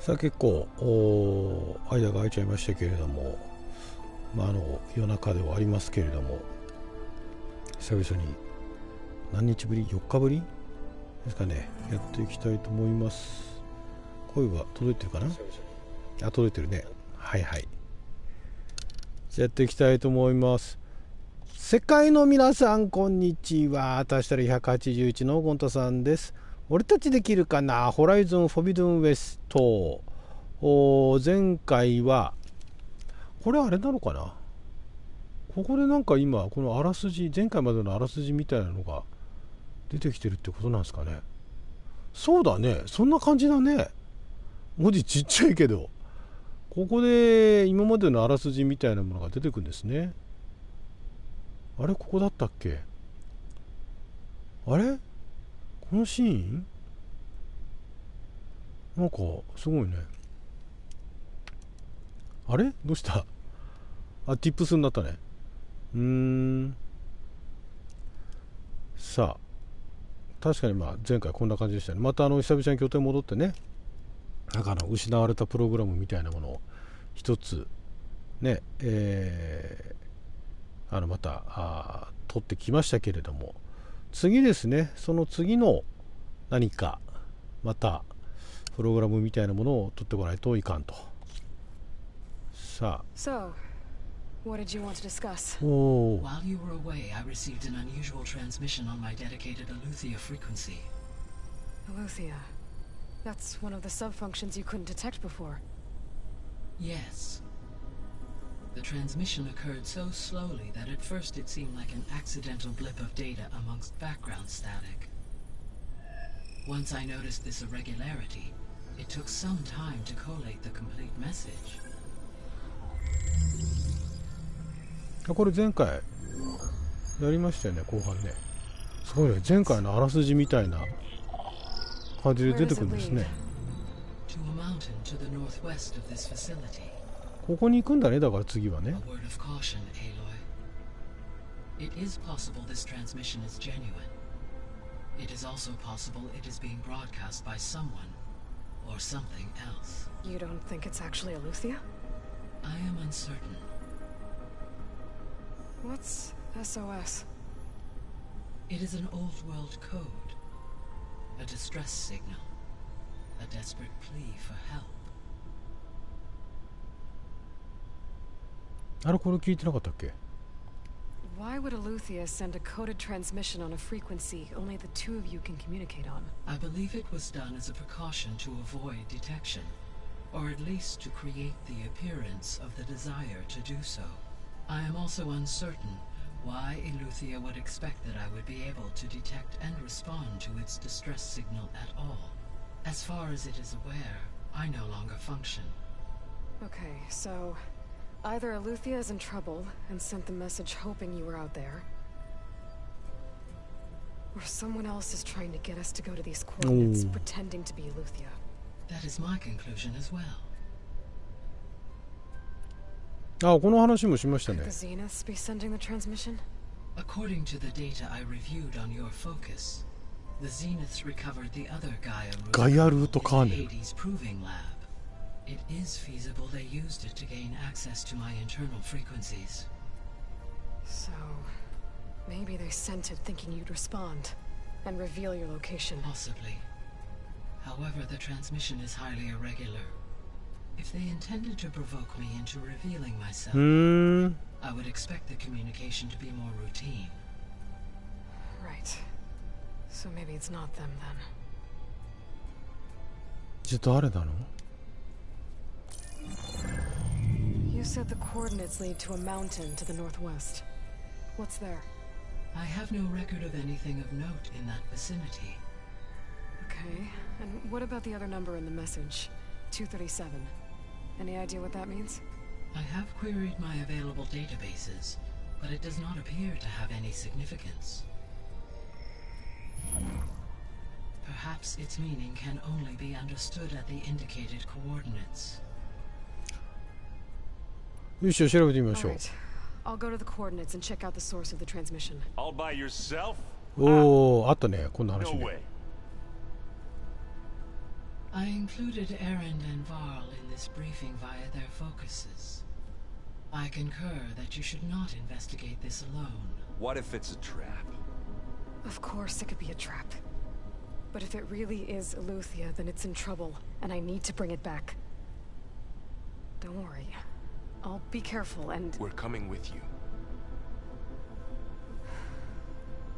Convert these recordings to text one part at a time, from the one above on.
さあ結構間が空いちゃいましたけれども、夜中ではありますけれども、久々に何日ぶり、4日ぶりですかね、やっていきたいと思います。声は届いてるかな。あ、届いてるね。はいはい、じゃあやっていきたいと思います。世界の皆さんこんにちは。私たり181のゴンタさんです。俺たちできるかな、ホライゾンフォビドゥンウエスト。前回はこれあれなのかな、ここでなんか今このあらすじ、前回までのあらすじみたいなのが出てきてるってことなんですかね。そうだね、そんな感じだね。文字ちっちゃいけど、ここで今までのあらすじみたいなものが出てくるんですね。あれ、ここだったっけ。あれ、このシーンなんかすごいね。あれ、どうした。あ、ティップスになったね。さあ、確かに前回こんな感じでしたね。また久々に拠点戻ってね、なんか失われたプログラムみたいなものを一つね、また取ってきましたけれども、次ですね、その次の何かまたプログラムみたいなものを取ってこないといかんと。さあ、So, what did you want to discuss? While you were away, I received an unusual transmission on my dedicated Aletheia frequency. Aletheia. That's one of the sub-functions you couldn't detect before. Yes. The transmission occurred so slowly that at first it seemed like an accidental blip of data amongst background static. Once I noticed this irregularity, it took some time to collate the complete message. これ前回やりましたよね、後半ね。すごいね、前回のあらすじみたいな感じで出てくるんですね。To a mountain to the northwest of this facility. ここに行くんだね、だから次はね。 A word of caution, Aloy. It is possible this transmission is genuine. It is also possible it is being broadcast by someone or something else. You don't think it's actually Aletheia? I am uncertain. What's SOS? It is an old world code. A distress signal. A desperate plea for help. あれ、これ聞いてなかったっけ。 Why would Aletheia send a coded transmission on a frequency only the two of you can communicate on? I believe it was done as a precaution to avoid detection, or at least to create the appearance of the desire to do so. I am also uncertain why Aletheia would expect that I would be able to detect and respond to its distress signal at all. As far as it is aware, I no longer function. Okay, so either Aletheia is in trouble and sent the message hoping you were out there, or someone else is trying to get us to go to these coordinates pretending to be Aletheia. That is my conclusion as well. あ、この話もしましたね。 Could the Zeniths be sending the transmission? According to the data I reviewed on your focus, the Zeniths recovered the other Gaia root in the Hades Proving Lab. It is feasible they used it to gain access to my internal frequencies. So, maybe they sent it thinking you'd respond and reveal your location. Possibly. However, the transmission is highly irregular. If they intended to provoke me into revealing myself, I would expect the communication to be more routine. Right. So maybe it's not them then. じゃあ誰なの？ You said the coordinates lead to a mountain to the northwest. What's there? I have no record of anything of note in that vicinity. Okay, and what about the other number in the message? 237. Any idea what that means? I have queried my available databases, but it does not appear to have any significance. Perhaps its meaning can only be understood at the indicated coordinates. よし、調べてみましょう。 Alright. I'll go to the coordinates and check out the source of the transmission. All by yourself? おお、あったね、こんな話 No ね。 way. I included Erend and Varl in this briefing via their focuses. I concur that you should not investigate this alone. What if it's a trap? Of course it could be a trap. But if it really is Eleuthia, then it's in trouble, and I need to bring it back. Don't worry. I'll be careful and... We're coming with you.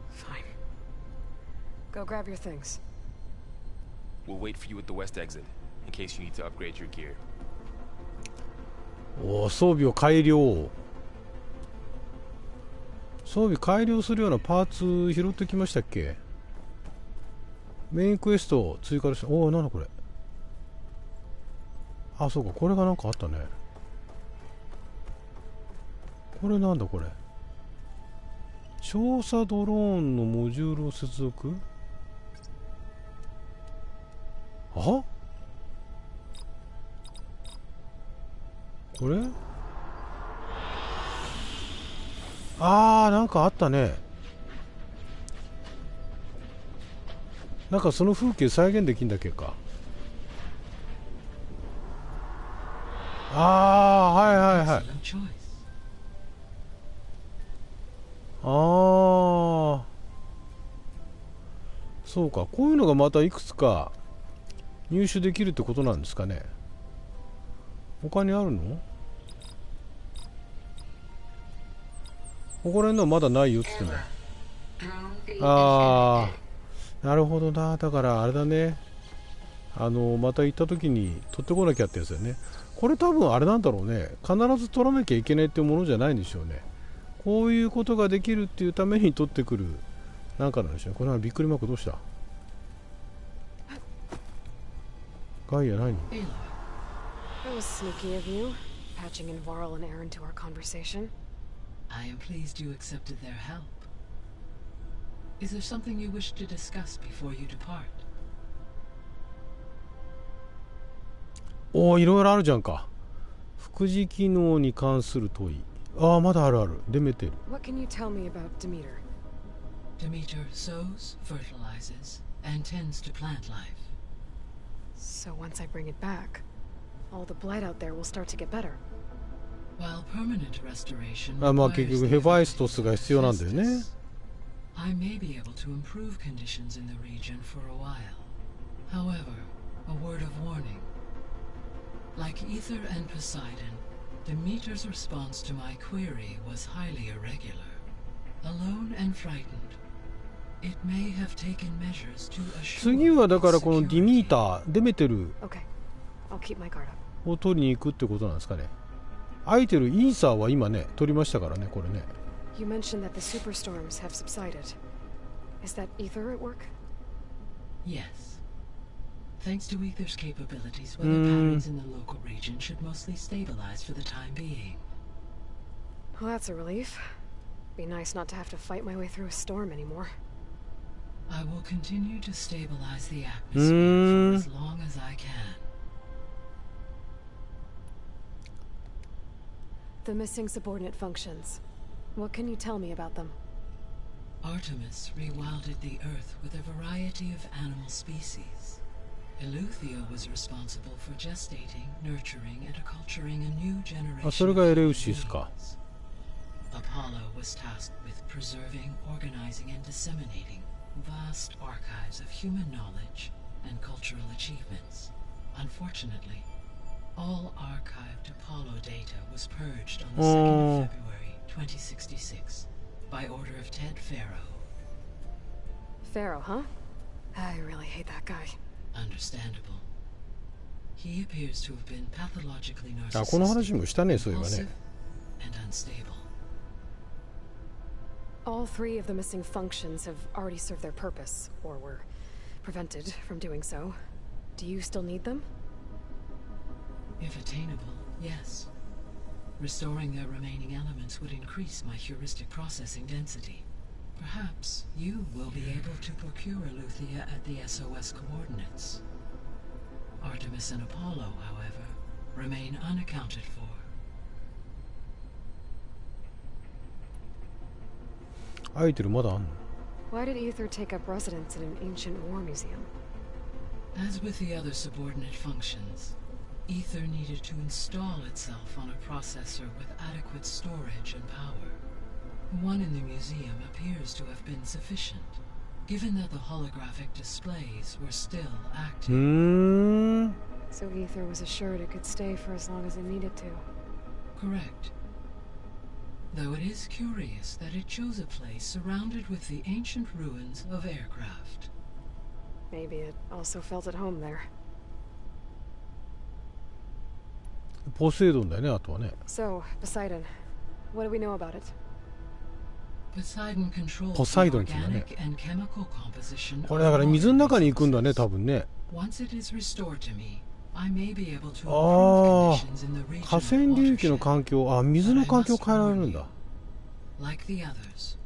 Fine. Go grab your things. We'll wait for you at the west exit, in case you need to upgrade your gear. おお、装備を改良。装備改良するようなパーツ拾ってきましたっけ？メインクエスト追加です。おお、なんだこれ。あ、そうか、これがなんかあったね。これなんだこれ。調査ドローンのモジュールを接続。あ、これなんかあったね。なんかその風景再現できんだっけか。はいはいはい。そうか、こういうのがまたいくつか入手できるってことなんですかね。他にあるの？ここら辺のはまだないよっつってね。なるほどな。だからあれだね。また行った時に取ってこなきゃってやつだよね。これ多分あれなんだろうね。必ず取らなきゃいけないっていうものじゃないんでしょうね。こういうことができるっていうために取ってくるなんかなんでしょうね。これはびっくりマークどうした？ガイア何？ That was sneaky of you, patching in Varl and Aaron to our conversation. I am pleased you accepted their help. Is there something you wish to discuss before you depart? おお、いろいろあるじゃんか。副次機能に関する問い。まだあるある。デメテル。What can you tell me about Demeter? Demeter sows, fertilizes, and tends to plant life. So once I bring it back, all the blight out there will start to get better. While permanent restoration まあ結局ヘファイストスが必要なんだよね。I may be able to improve conditions in the region for a while. However, a word of warning. Like Ether and Poseidon, Demeter's response to my query was highly irregular. Alone and frightened, it may have taken measures to assure 次はだからこのディミーター、デメテル Okay, I'll keep my guard up. を取りに行くってことなんですかね。アイテル、イーサーは今ね、取りましたからね、これね。You mentioned that the superstorms have subsided. Is that Ether at work? Yes. Thanks to Ether's capabilities, weather patterns in the local region should mostly stabilize for the time being. Well, that's a relief. Be nice not to have to fight my way through a storm anymore. I will continue to stabilize the atmosphere for as long as I can. The missing subordinate functions. What can you tell me about them? Artemis rewilded the Earth with a variety of animal species. Eleuthia was responsible for gestating, nurturing, and acculturating a new generation. それがエレウシスか。Apollo was tasked with preserving, organizing, and disseminating vast archives of human knowledge and cultural achievements. Unfortunately, all archived Apollo data was purged on the 2nd of February 2066 by order of Ted Pharaoh. Pharaoh, huh? I really hate that guy. Understandable. He appears to have been pathologically この話 narcissistic, もしたね、そういえばね。 impulsive, and unstable. All three of the missing functions have already served their purpose, or were prevented from doing so. Do you still need them? If attainable, yes. Restoring their remaining elements would increase my heuristic processing density. Perhaps you will be able to procure Eleuthia at the SOS coordinates. Artemis and Apollo, however, remain unaccounted for. アイテルまだあんの？ Why did Ether take up residence in an ancient war museum? As with the other subordinate functions, Ether needed to install itself on a processor with adequate storage and power. One in the museum appears to have been sufficient, given that the holographic displays were still active. So Ether was assured it could stay for as long as it needed to. Correct. Though it is curious that it chose a place surrounded with the ancient ruins of aircraft. Maybe it also felt at home there. ポセイドンだよね、あとはね。So, Poseidon, what do we know about it? Poseidon controls the ポサイドンっていうんだね。 organic and chemical composition これだから水の中に行くんだね、多分ね。 Once it is restored to me, I may be able to あ improve conditions in the あ、 region 河川流域の watershed. 環境、あ、水の環境を変えられるんだ。 Like the others,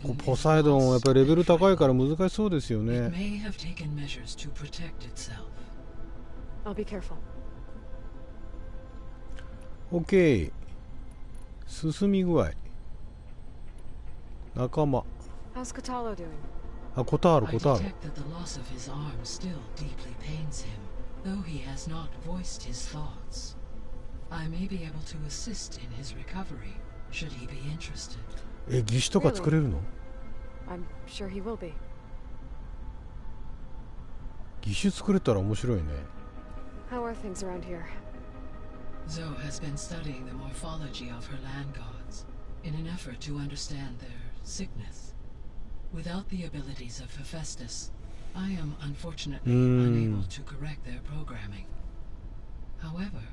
こ Poseidon ポサイドンはやっぱりレベル高いから難しそうですよ It ね。 may have taken measures to protect itself. I'll be careful. OK。進み具合。仲間。 How's Kotallo doing? あ、コタール、 I コタール。 detect that the loss of his arm still deeply pains him, though he has not voiced his thoughts. I may be able to assist in his recovery, should he be interested. え、義手とか作れるの？ I'm sure he will be. 義手作れたら面白いね。 How are things around here? Zoe has been studying the morphology of her land gods in an effort to understand their sickness. Without the abilities of Hephaestus, I am unfortunately unable to correct their programming. However,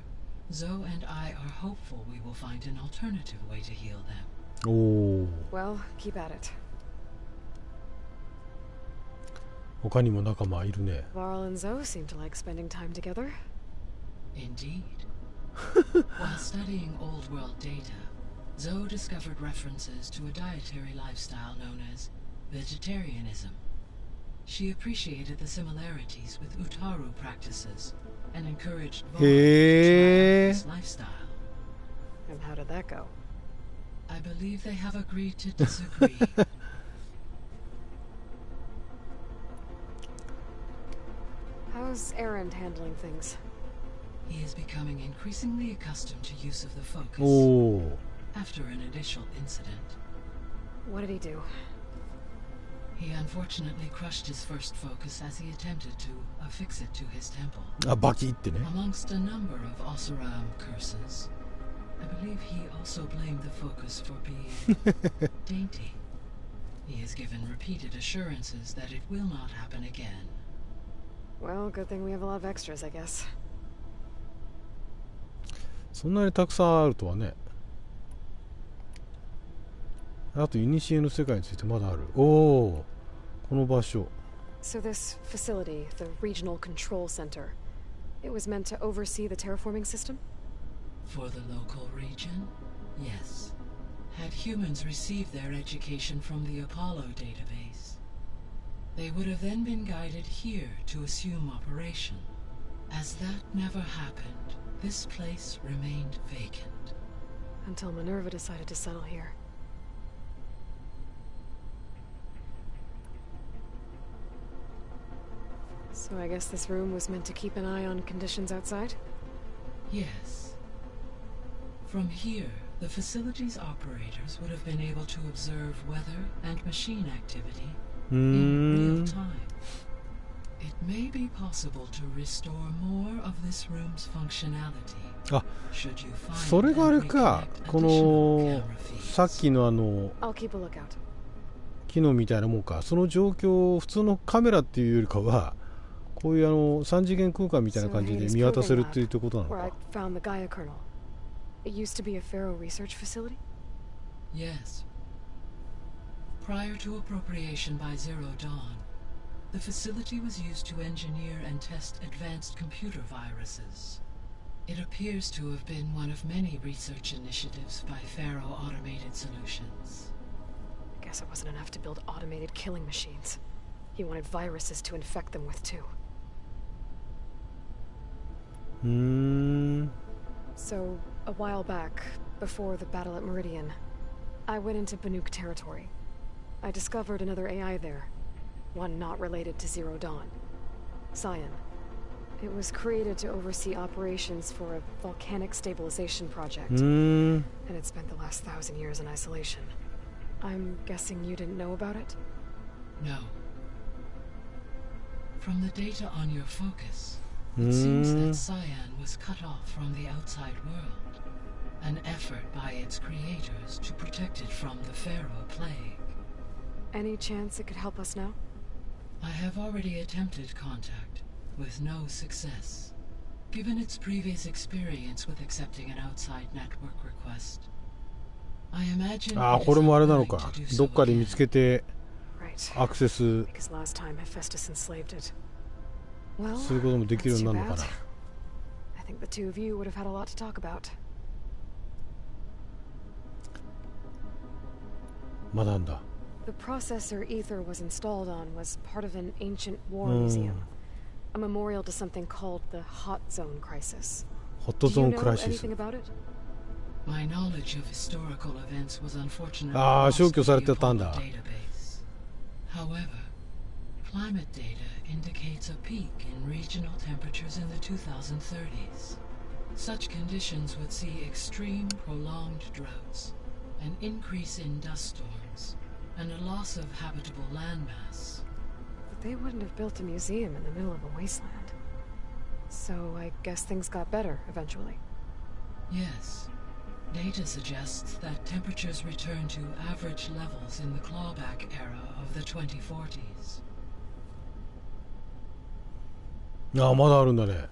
Zoe and I are hopeful we will find an alternative way to heal them. おお。 Well, keep at it. 他にも仲間いるね。 Varl and Zoe seem to like spending time together. Indeed. While studying old world data, Zoe discovered references to a dietary lifestyle known as vegetarianism. She appreciated the similarities with Utaru practices and encouraged Varl to try out this lifestyle. And how did that go? I believe they have agreed to disagree. How's Erend handling things? He is becoming increasingly accustomed to use of the お focus お。 after an initial incident. What did he do? He unfortunately crushed his first focus as he attempted to affix it to his temple. あ、バキってね。 Amongst a number of Oseram curses, I believe he also blamed the focus for being dainty. He has given repeated assurances that it will not happen again. Well, good thing we have a lot of extras, I guess. そんなにたくさんあるとはね。あと、イニシエの世界についてまだある。おお、この場所。 So this facility, the Regional Control Center, it was meant to oversee the terraforming system? For the local region, yes. Had humans received their education from the Apollo database, they would have then been guided here to assume operation. As that never happened, this place remained vacant. Until Minerva decided to settle here. So I guess this room was meant to keep an eye on conditions outside? Yes. From here, the facility's operators would have been able to observe weather and machine activity in real time. It may be possible to restore more of this room's functionality. あ、 Should you find それがあれ and か。 reconnect こ additional の camera さっ feeds. きのI'll keep a lookout. 機能みたいなもんか。その状況を普通のカメラっていうよりかは、こういう3次元空間みたいな So 感じで Hades 見渡 Proving せるっていう Lab, ことなの where I か。 found the Gaia kernel. It used to be a Pharaoh research facility? Yes. Prior to appropriation by Zero Dawn, the facility was used to engineer and test advanced computer viruses. It appears to have been one of many research initiatives by Pharaoh Automated Solutions. Guess it wasn't enough to build automated killing machines. He wanted viruses to infect them with too. So, a while back, before the battle at Meridian, I went into Banuk territory. I discovered another AI there, one not related to Zero Dawn. Cyan. It was created to oversee operations for a volcanic stabilization project. And it spent the last 1,000 years in isolation. I'm guessing you didn't know about it? No. From the data on your focus, it seems that Cyan was cut off from the outside world. An effort by its creators to protect it from the Pharaoh plague. Any chance it could help us now? I have already attempted contact, with no success. Given its previous experience with accepting an outside network request, I imagine ああ、これもあれなのか。どっかで見つけてアクセス Because last time Hephaestus enslaved it. することもできるようになるのかな。 I think the two of you would have had a lot to talk about. まだなんだ。 The processor Ether was installed on was part of an ancient war museum. A memorial to something called the Hot Zone Crisis. ホットゾーンクライシス。 Do you know anything about it? My knowledge of historical events was unfortunately ああ、 lost 消去 to され the てたん Apollo だ。 database. However, climate data indicates a peak in regional temperatures in the 2030s. Such conditions would see extreme prolonged droughts, an increase in dust storms, and a loss of habitable landmass. But they wouldn't have built a museum in the middle of a wasteland. So I guess things got better eventually. Yes. Data suggests that temperatures return to average levels in the clawback era of the 2040s. ああ、まだあるんだね。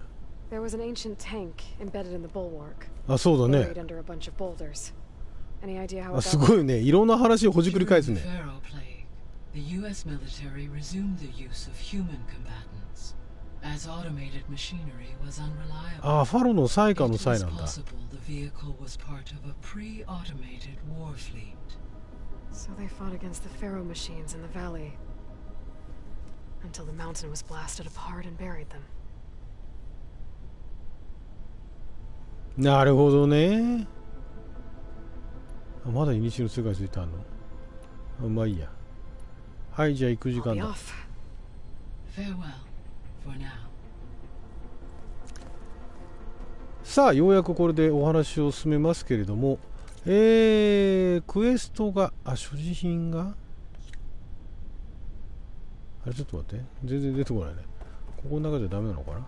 There was an ancient tank embedded in the bulwark. あ、そうだね。 Buried under a bunch of boulders. Any idea how あ、 it す got ごいね。いろんな話をほじくり返す During the ね。 Pharaoh plague, the U.S. military resumed the use of human combatants, as automated machinery was unreliable. ああ、ファロの災禍の It 際 was なんだ。 possible the vehicle was part of a pre-automated war fleet. So they fought against the Pharaoh machines in the valley until the mountain was blasted apart and buried them. なるほどね。あ、まだイニシの世界についてあるの。あ、まあいいや。はい、じゃあ行く時 I'll 間 be だ。 off. Farewell, for now. さあ、ようやくこれでお話を進めますけれども、クエストが、あ、所持品が、あれ、ちょっと待って、全然出てこないね。ここの中じゃダメなのかな。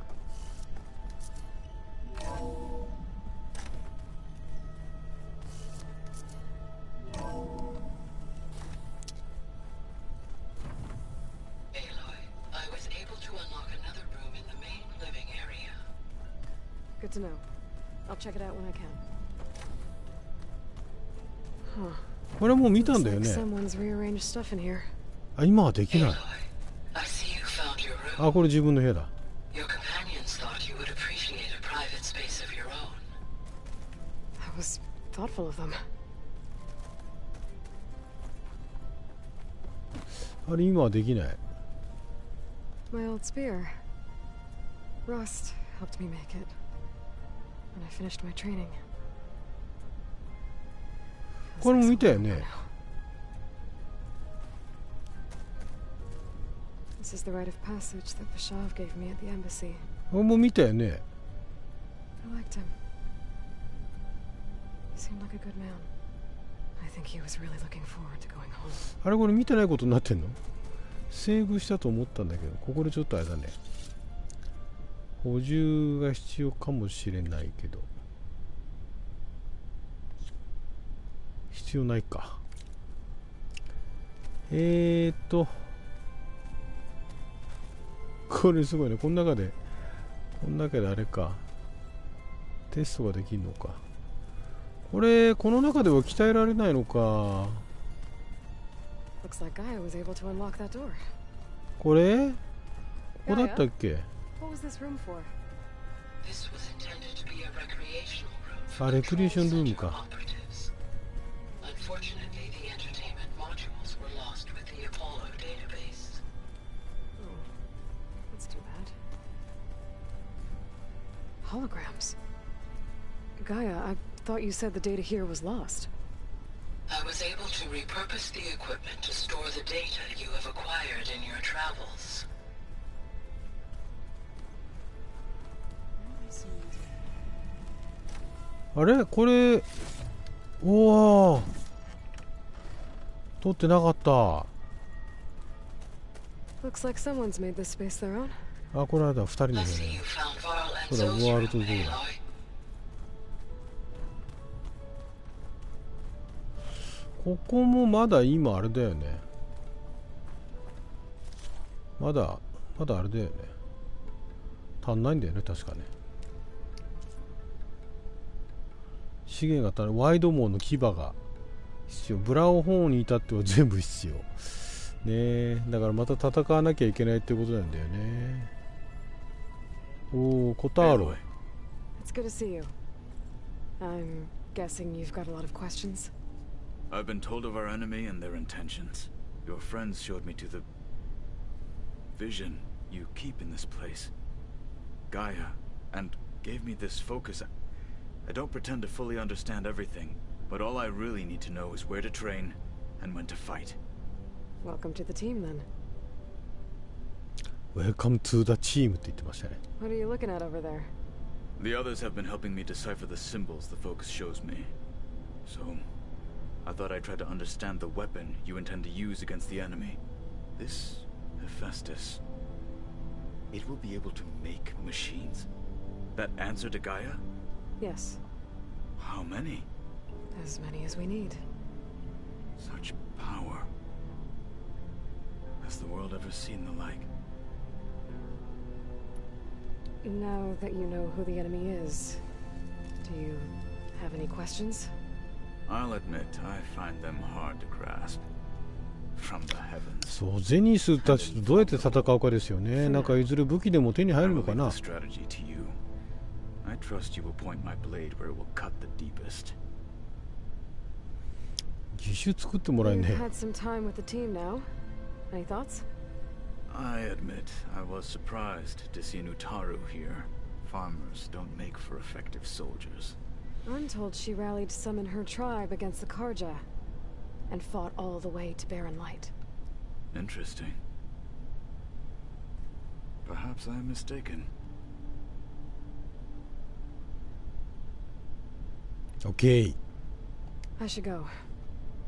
Good to know. I'll check it out when I can. Huh. これもう見たん Looks だよ like ね。 someone's rearranged stuff in here. あ、今はできない。 I see you found your room. あ、これ自分の部屋だ。 Your companions thought you would appreciate a private space of your own. That was thoughtful of them. あれ、今はできない。 My old spear. Rust helped me make it. When I finished my training. これも見たよね。 This is the rite of passage that Bashav gave me at the embassy. これも見たよね。 I liked him. He seemed like a good man. I think he was really looking forward to going home. あれ、これ見てないことになってんの？セーブしたと思ったんだけど、ここでちょっとあれだね。補充が必要かもしれないけど、必要ないか。これすごいね。この中であれか、テストができるのか。これ、この中では鍛えられないのか。 Looks like Gaia was able to unlock that door. これここだったっけ？ What was this room for? This was intended to be a recreational room あ、レクリエーションルーム for か。 operatives. Unfortunately, the entertainment modules were lost with the Apollo database. Oh, that's too bad. Holograms. Gaia, I thought you said the data here was lost. I was able to repurpose the equipment to store the data you have acquired in your travels. あれこれ、おお、取ってなかった。 Looks like someone's made this space their own. あ、これあれだ、2人の部屋 I see ね。 you found Varl そうだ、 and ワール Zo's ド room, ゾーンだ。 Aloy. ここもまだ今あれだよね。まだあれだよね。足んないんだよね、確かね。資源が足りない。ワイドモーの牙が必要。ブラウンホーンに至っては全部必要。ねえ、だからまた戦わなきゃいけないってことなんだよね。おお、コターロ。 It's good to see you. I'm guessing you've got a lot of questions. I've been told of our enemy and their intentions. Your friends showed me to the vision you keep in this place, Gaia, and gave me this focus. I don't pretend to fully understand everything, but all I really need to know is where to train and when to fight. Welcome to the team, then. Welcome to the team って言ってましたね。 What are you looking at over there? The others have been helping me decipher the symbols the focus shows me. So, I thought I'd try to understand the weapon you intend to use against the enemy. This Hephaestus. It will be able to make machines? That answer to Gaia? Yes, How many? as many as we need. Such power. Has the world ever seen the like? Now that you know who the enemy is, do you have any questions? I'll admit, I find them hard to grasp. From the heavens. そう、ゼニスたちとどうやって戦うかですよね。なんかいずれ武器でも手に入るのか I な。 will leave the strategy to you. I trust you will point my blade where it will cut the deepest. 義手作ってもらえ You've ね。 had some time with the team now. Any thoughts? I admit, I was surprised to see Nutaru here. Farmers don't make for effective soldiers. I'm told she rallied some in her tribe against the Karja, and fought all the way to Barren Light. Interesting. Perhaps I am mistaken. OK。 I should go.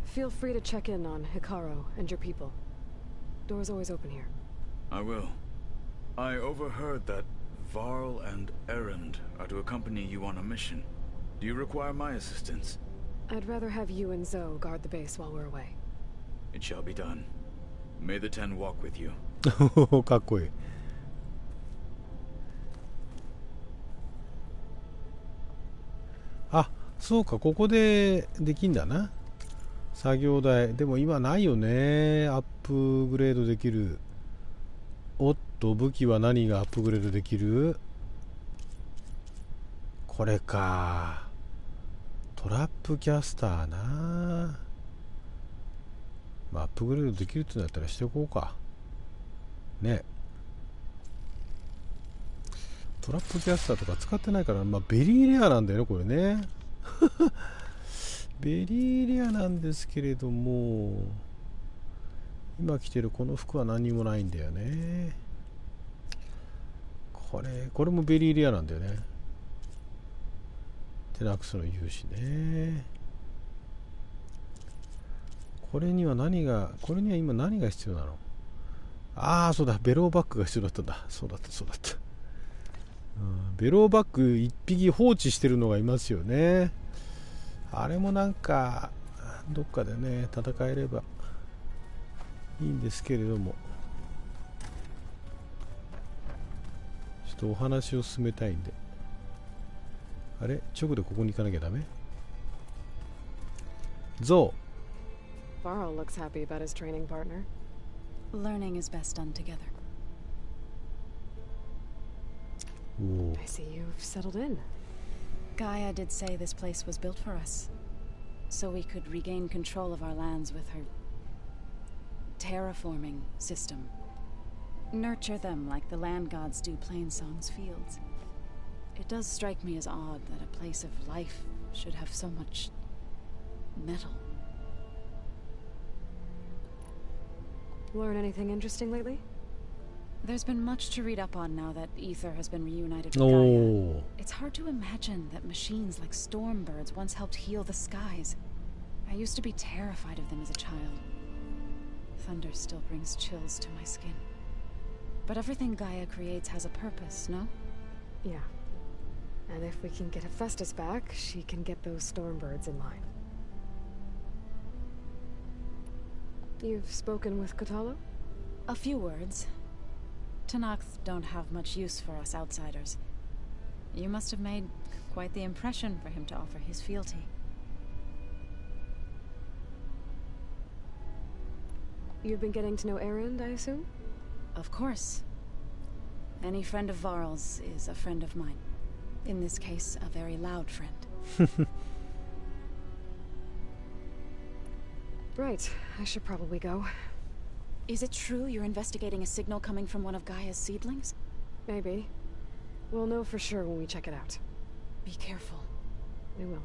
Feel free to check in on Hikaru and your people. Door's always open here. I will. I overheard that Varl and Erend are to accompany you on a mission. Do you require my assistance? I'd rather have you and Zoe guard the base while we're away. It shall be done. May the Ten walk with you. かっこいい。あ、そうか、ここでできんだな。作業台。でも今ないよね。アップグレードできる。おっと、武器は何がアップグレードできる？これか。トラップキャスターな。まあ、アップグレードできるってなったらしておこうか。ね。トラップキャスターとか使ってないから、まあ、ベリーレアなんだよね、これね。ベリーレアなんですけれども、今着てるこの服は何もないんだよね。これもベリーレアなんだよね。テナクスの勇士ね。これには今何が必要なの？ああ、そうだ、ベローバッグが必要だったんだ。そうだった。ベローバッグ1匹放置してるのがいますよね。あれもなんかどっかでね戦えればいいんですけれども、ちょっとお話を進めたいんで。あれ、直でここに行かなきゃダメ？ゾウ。 Varl looks happy about his training partner. Learning is best done together. おお。 I see you've settled in. Gaia did say this place was built for us, so we could regain control of our lands with her terraforming system. Nurture them like the land gods do Plainsong's fields. It does strike me as odd that a place of life should have so much metal. Learn anything interesting lately? There's been much to read up on now that Ether has been reunited with Gaia. おお。 It's hard to imagine that machines like storm birds once helped heal the skies. I used to be terrified of them as a child. Thunder still brings chills to my skin. But everything Gaia creates has a purpose, no? Yeah. And if we can get Hephaestus back, she can get those storm birds in line. You've spoken with Kotalo? A few words. Tanakh don't have much use for us outsiders. You must have made quite the impression for him to offer his fealty. You've been getting to know Erend, I assume? Of course. Any friend of Varl's is a friend of mine. In this case, a very loud friend. Right, I should probably go. Is it true you're investigating a signal coming from one of Gaia's seedlings? Maybe. We'll know for sure when we check it out. Be careful. We will.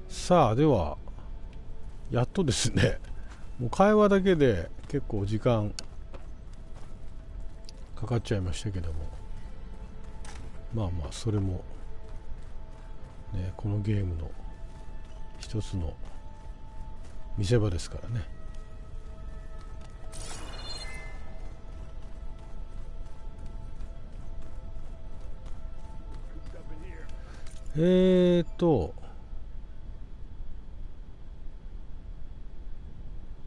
さあではやっとですね、もう会話だけで結構時間かかっちゃいましたけども、まあまあそれもね、このゲームの一つの見せ場ですからね。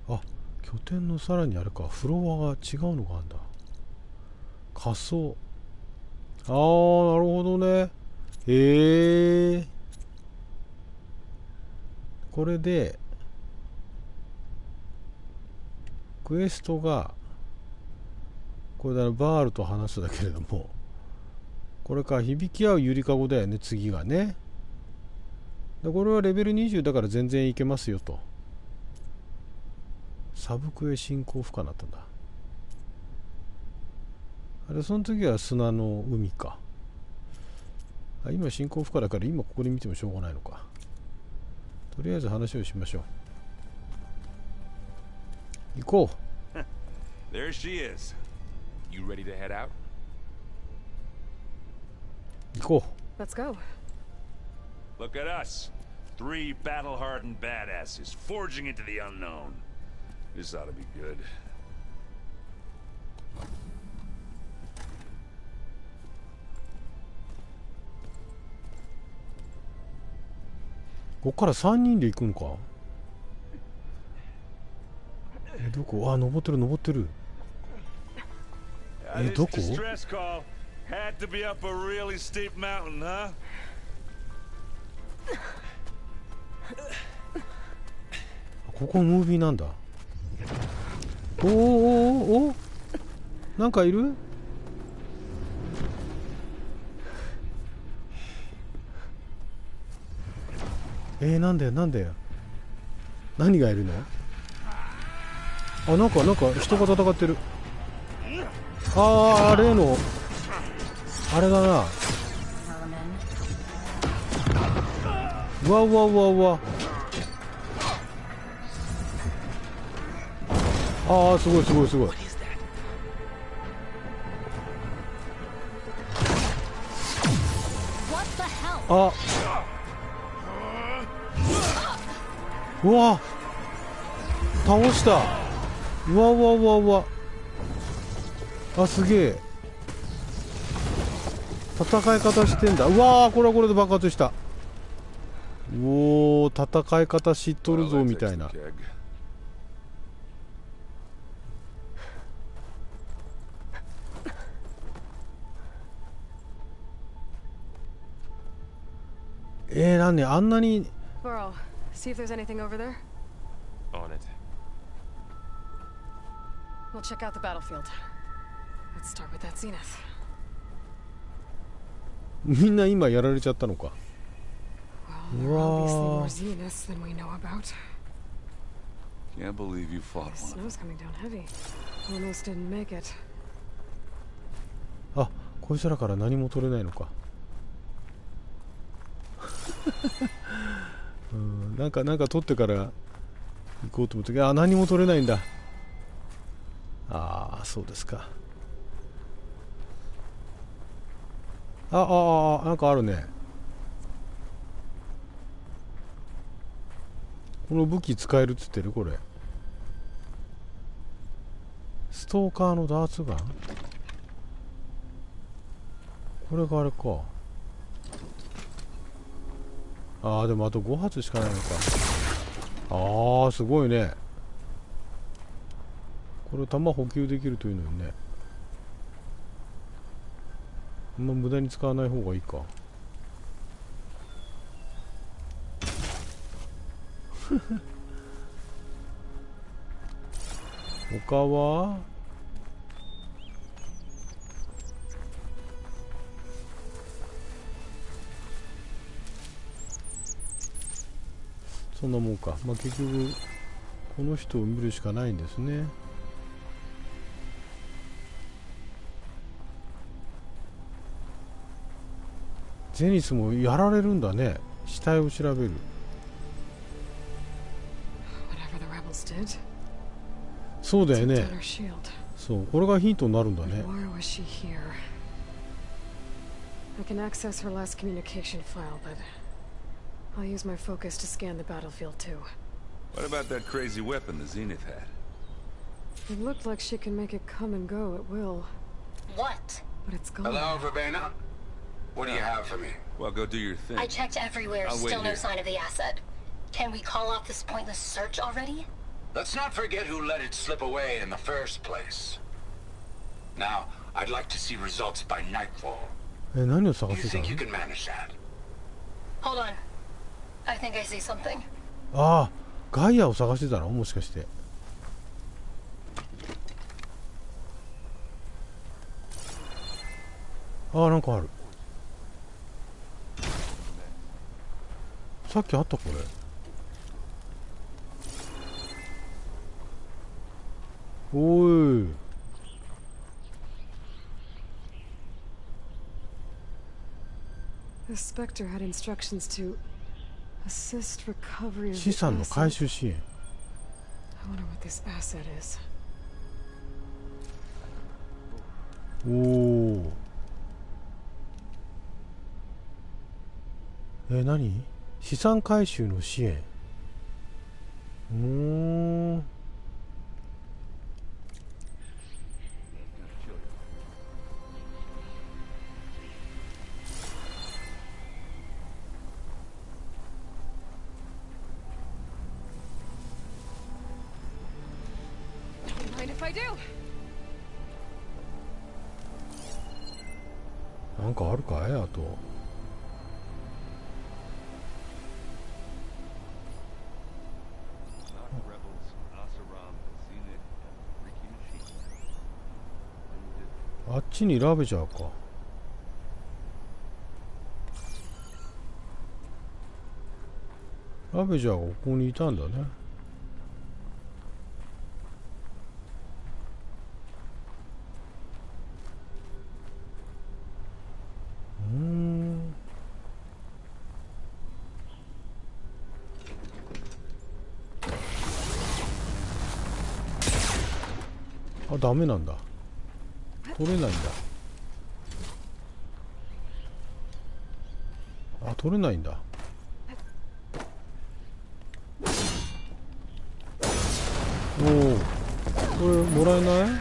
あ、拠点のさらにあれか、フロアが違うのがあるんだ。仮想。ああ、なるほどね。これでクエストがこれだ、バールと話すだけれども、これか、響き合うゆりかごだよね、次がね。でこれはレベル20だから全然いけますよと。サブクエ進行不可になったんだ。あれ、その時は砂の海か。あ、今進行不可だから今ここで見てもしょうがないのか。とりあえず話をしましょう。行こう。There she is. You ready to head out? 行こう。 Let's go. Look at us. 3 battle-hardened badasses forging into the unknown. This ought to be good. こっから3人で行くのか。どこ？あ、登ってる登ってる。どこ？ Distress call had to be up a really steep mountain, huh? ここムービーなんだ。おーおーおーお、なんかいる？なんだよなんだよ。何がいるの？あ、なんか人が戦ってる。あー、例のあれだな。うわうわうわうわ。ああ、すごいすごいすごい。あ、うわ、倒した。うわうわうわうわ。あ、すげえ戦い方してんだ。うわー、これはこれで爆発した。おお、戦い方知っとるぞみたいな。なんであんなに。 Varl, see if there's anything over there. On it. We'll check out the battlefield. Let's start with that zenith. みんな今やられちゃったのか。 Well, there are obviously more zeniths than we know about. Can't believe you fought The one. snow's coming down heavy. Almost didn't make it. あ、こいつらから何も取れないのか。うん、なんか取ってから行こうと思ったけど、あ、何も取れないんだ。ああ、そうですか。なんかあるね。この武器使えるっつってるこれ。ストーカーのダーツガン、これがあれか。ああ、でもあと5発しかないのか。ああ、すごいね。これ弾補給できるというのにね。あんま無駄に使わない方がいいか。他はそんなもんか。まあ結局この人を見るしかないんですね。ゼニスもやられるんだね。死体を調べる。そうだよね。そう、これがヒントになるんだね。I can access her last communication file, but I'll use my focus to scan the battlefield too. What about that crazy weapon the Zenith had? It looked like she can make it come and go at will. What? But it's gone. Hello, Verbena? What do you have for me? Well, go do your thing. I checked everywhere, I'll wait still no here. sign of the asset. Can we call off this pointless search already? Let's not forget who let it slip away in the first place. Now, I'd like to see results by nightfall. 何を Do 探 you してた think の you can manage that? Hold on. I think I see something. ああ、ガイアを探してたのもしかして。ああ、なんかある。さっきあったこれ。おーい。The Spectre had instructions to assist recovery of 資 the 産の回 asset. 収支援。 I wonder what this asset is. おお。何？資産回収の支援。Mind if I do? なんかあるかい？あと。あっちにラベジャーか。ラベジャーがここにいたんだね。あ、ダメなんだ。取れないんだ。あ、取れないんだ。おお、これもらえない？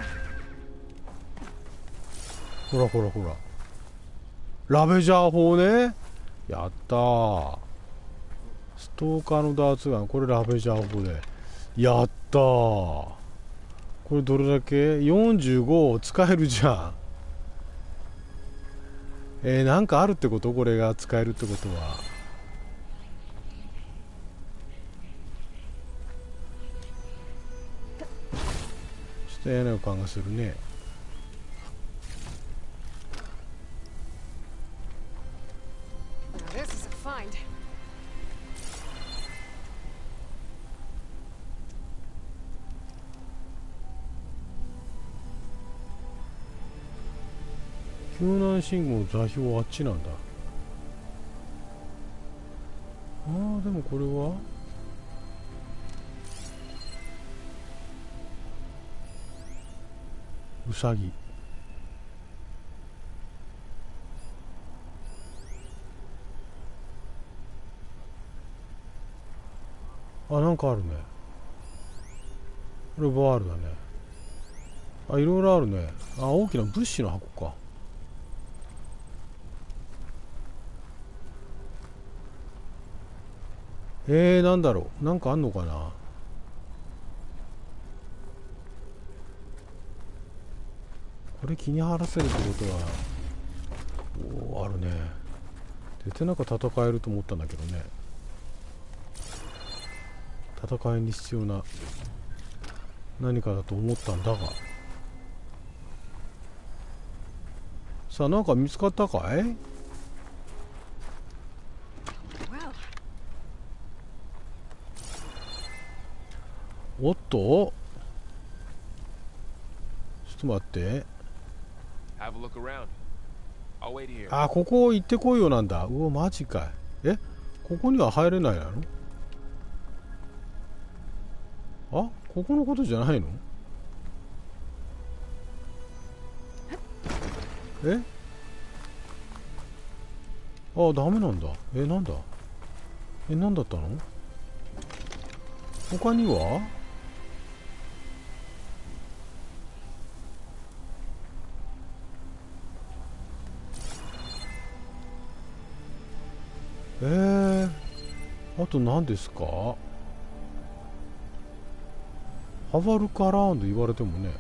ほらほらほら、ラベジャー砲ね。やったー。ストーカーのダーツガン、これラベジャー砲でやったー。これどれだけ？ 45 使えるじゃん。なんかあるってこと？これが使えるってことは。ちょっと嫌な予感がするね。Now this is a find. 救難信号の座標はあっちなんだ。ああ、でもこれはウサギ。あ、なんかあるね。これバールだね。あ、いろいろあるね。あ、大きな物資の箱か。なんだろう。なんかあんのかな。これ気に張らせるってことは、おー、あるね。絶対なんか戦えると思ったんだけどね。戦いに必要な何かだと思ったんだが。さあ、なんか見つかったかい？おっと、ちょっと待って。あ、ここ行ってこいよなんだ。うわ、マジかい。ここには入れないなの？あ、ここのことじゃないの？あ、ダメなんだ。なんだ？なんだったの？他には？あと何ですか？ハバルカラーンド言われてもね。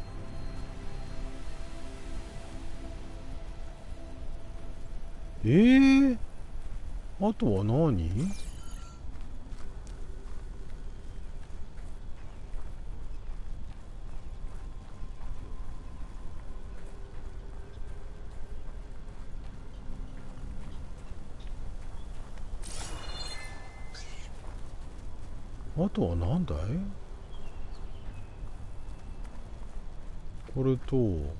あとは何？あとは何だい？これとこ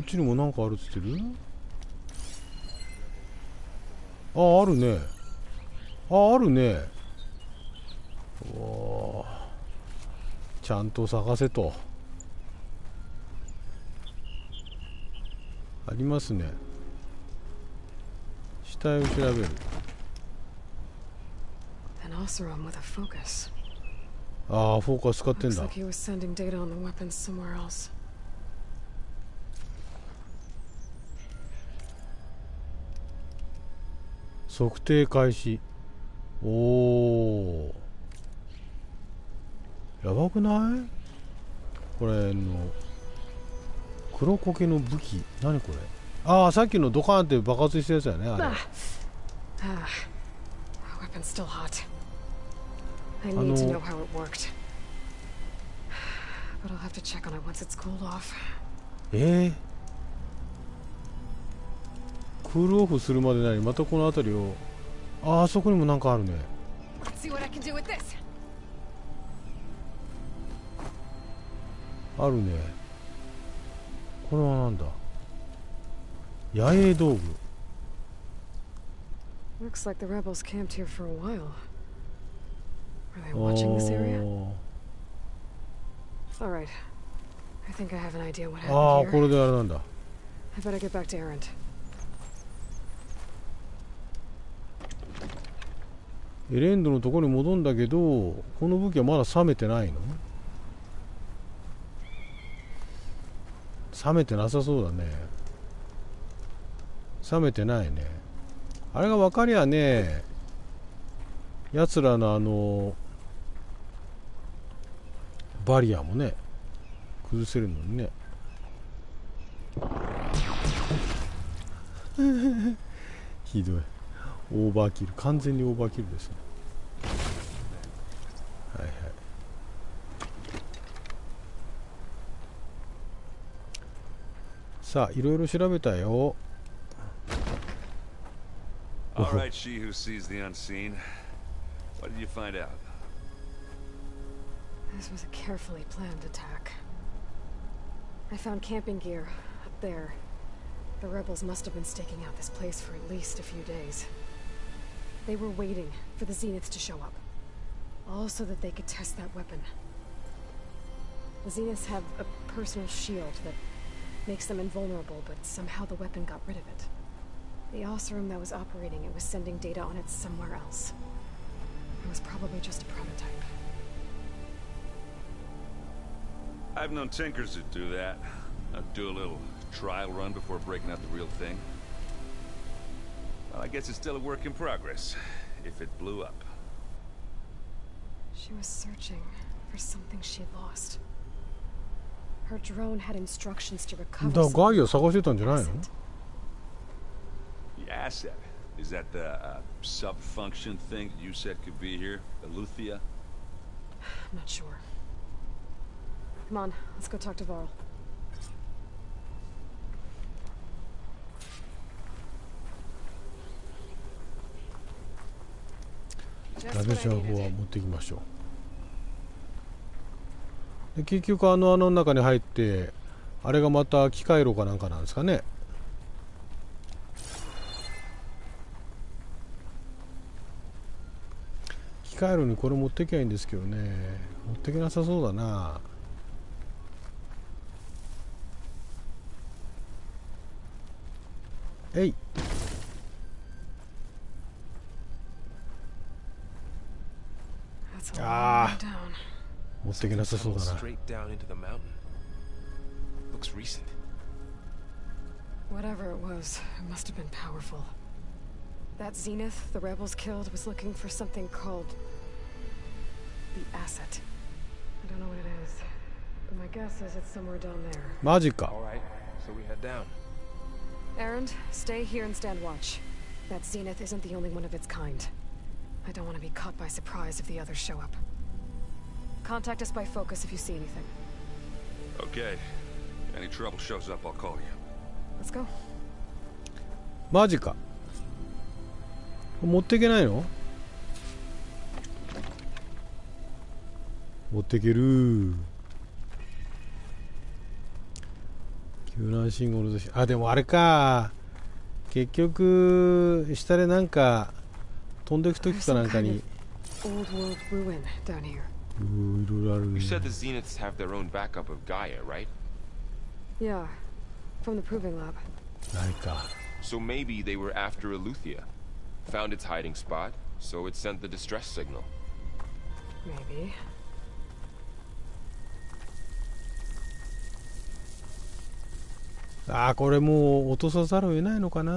っちにも何かあるっつってる？あ、あるね。あるね。おー、ちゃんと探せと。ありますね。死体を調べる。ああ、フォーカス使ってんだ。測定開始。おお、やばくない？これの黒苔の武器、何これ？ああ、さっきのドカーンって爆発したやつやね、あれ。クールオフするまでない。またこの辺りを。あそこにもなんかあるね。あるね。これはなんだ？野営道具。Looks like the rebels camped here for a while. Are they watching this area? All right. I think I have an idea what happened here. これであれなんだ。I better get back to Erend. エレンドのところに戻るんだけど、この武器はまだ冷めてないの？冷めてなさそうだね。冷めてないね。あれが分かりゃね、やつらのバリアもね崩せるのにね。ひどい。オーバーキル、完全にオーバーキルですね。はいはい。さあ、いろいろ調べたよ。All right, she who sees the unseen. What did you find out? This was a carefully planned attack. I found camping gear up there. The rebels must have been staking out this place for at least a few days. They were waiting for the Zeniths to show up. all so that they could test that weapon. The Zeniths have a personal shield that makes them invulnerable, but somehow the weapon got rid of it. The Oseram that was operating it was sending data on it somewhere else. It was probably just a prototype. I've known tinkers who do that. Do a little trial run before breaking out the real thing. Well, I guess it's still a work in progress, if it blew up. She was searching for something she lost. Her drone had instructions to recover だからガイア探してたんじゃないの？ The asset? Is that the sub-function thing that you said could be here? Eleuthia? I'm not sure. Come on, let's go talk to Varl. ラベ情報は持っていきましょう。で結局あの穴の中に入ってあれがまた機械炉かなんかなんですかね。機械炉にこれ持ってきゃいいんですけどね、持ってきなさそうだな。えい。ああ、持ってきなさそうだな。Whatever it was, it must have been powerful. That Zenith the rebels killed was looking for something called the asset. I don't know what it is, but my guess is it's somewhere down there. マジか。 All right, so we head down. Erend, stay here and stand watch. That Zenith isn't the only one of its kind. I don't want to be caught by surprise if the others show up. Contact us by focus if you see anything. Okay. Any trouble shows up, I'll call you. Let's go. マジか。持っていけないの？持っていける。救難信号の年。あ、でもあれか。結局下でなんか飛んでいく時かなんかに。Old world ruin down here. いろいろあるね。 You said the Zeniths have their own backup of Gaia, right? Yeah, from the proving lab. ないか。 So maybe they were after Eleuthia. Found its hiding spot, so it sent the distress signal. Maybe. ああ、これもう落とさざるを得ないのかな。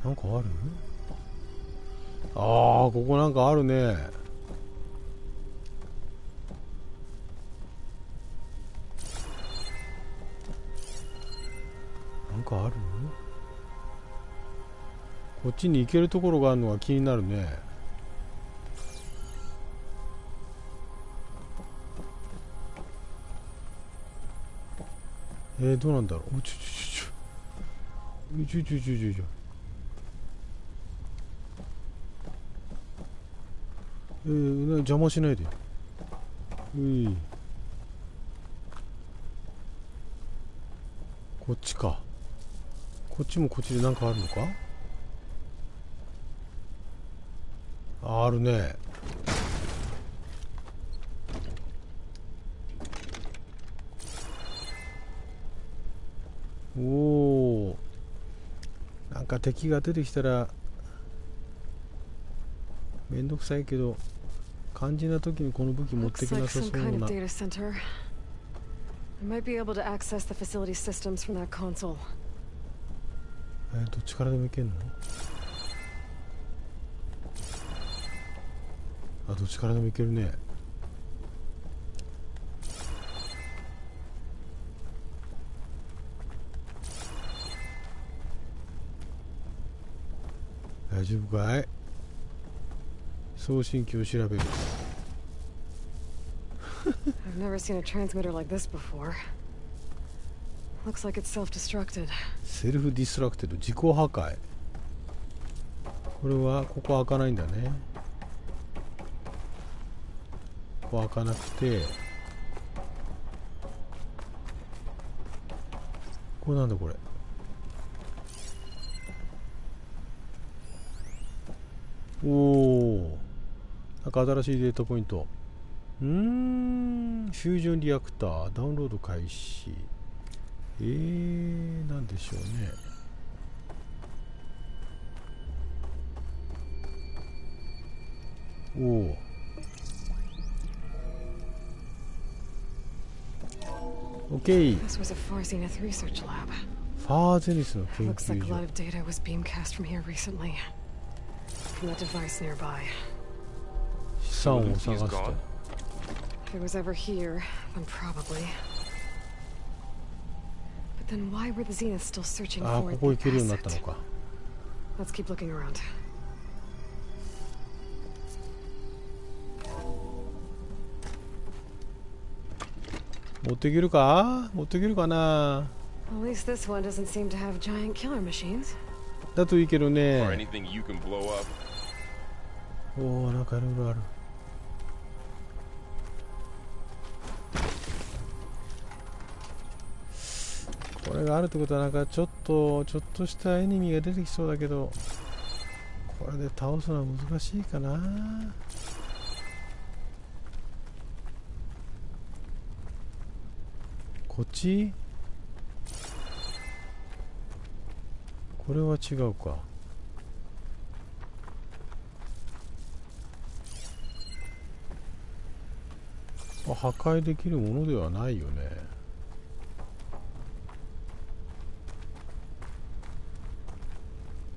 なんかある？ああ、ここなんかあるね。なんかある？こっちに行けるところがあるのが気になるね。どうなんだろう。ちょ。邪魔しないで。こっちか。こっちもこっちで何かあるのか。あるね。おお。なんか敵が出てきたらめんどくさいけど肝心な時にこの武器持ってきなさそうな。I might be able to access the facility systems from that console. どっちからでもいけんの？あ、どっちからでもいけるね。大丈夫かい？送信機を調べる。I've never seen a transmitter like this before. Looks like it's self-destructed. セルフディストラクテッド、自己破壊。これはここ開かないんだね。ここ開かなくて、これなんだこれ。おお、なんか新しいデータポイント。フュージョンリアクターダウンロード開始。なんでしょうね。おお、オッケー。This was a Far Zenith research lab. ファーゼニスの研 Looks like a 究 lot 所。 of data was beamcast from here recently. From that device nearby. 資産を探すと。 If it was ever here, then probably. But then why were the Zeniths still searching ああ、 for ここ行 the けるようになったの asset? か。 Let's keep looking around. 持っていけるか？持っていけるかな？ At least this one doesn't seem to have giant killer machines. だといいけど Or ね。 anything you can blow up. おお、なんかいろいろある。これがあるってことはなんかちょっとしたエニミーが出てきそうだけど、これで倒すのは難しいかな。こっち？これは違うか。破壊できるものではないよね。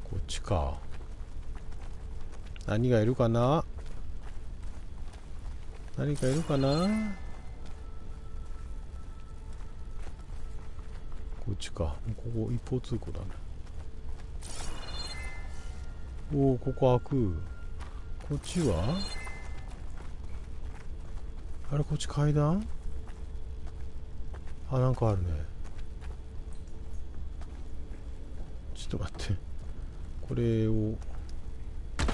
こっちか。何がいるかな？何かいるかな？こっちか。ここ一方通行だね。おお、ここ開く。こっちはあれ、こっち階段？あ、なんかあるね。ちょっと待って。これをちょっ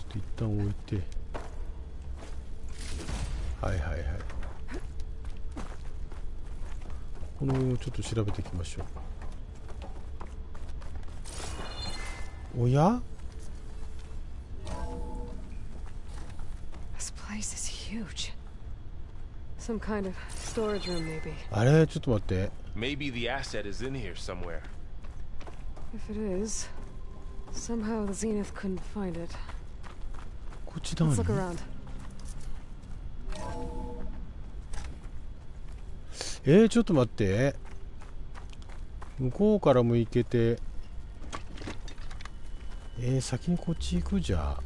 と一旦置いて、はいはいはい。この上をちょっと調べていきましょう。おや？ This place is huge. Some kind of storage room, maybe. あれ、ちょっと待って。 Maybe the asset is in here somewhere. If it is, somehow the Zenith couldn't find it. こっちだ Let's ね。 look around. ちょっと待って。向こうからも行けて。先にこっち行くじゃ。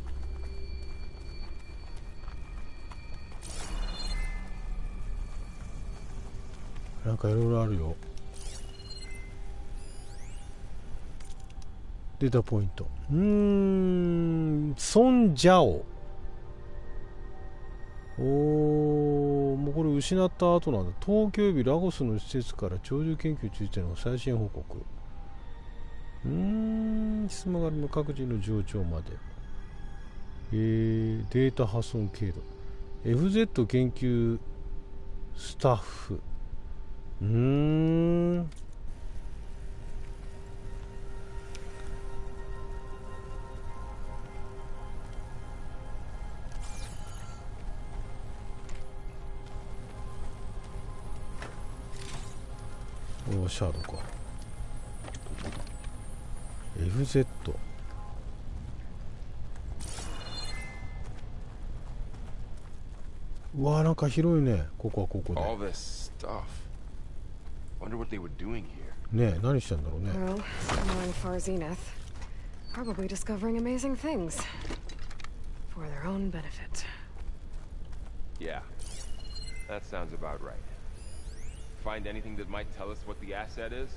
なんかいろいろあるよ。データポイント。ソンジャオ。もうこれ失った後なんだ。東京及びラゴスの施設から鳥獣研究についての最新報告。質問があるの各自の上長まで。データ破損経路。FZ 研究スタッフ。おシャードか。FZ。うわー、なんか広いね。ここはここで。 All this stuff. Wonder what they were doing here. ねえ、何してんだろうね。 Well, knowing Far Zenith, probably discovering amazing things for their own benefit. Yeah, that sounds about right. Find anything that might tell us what the asset is?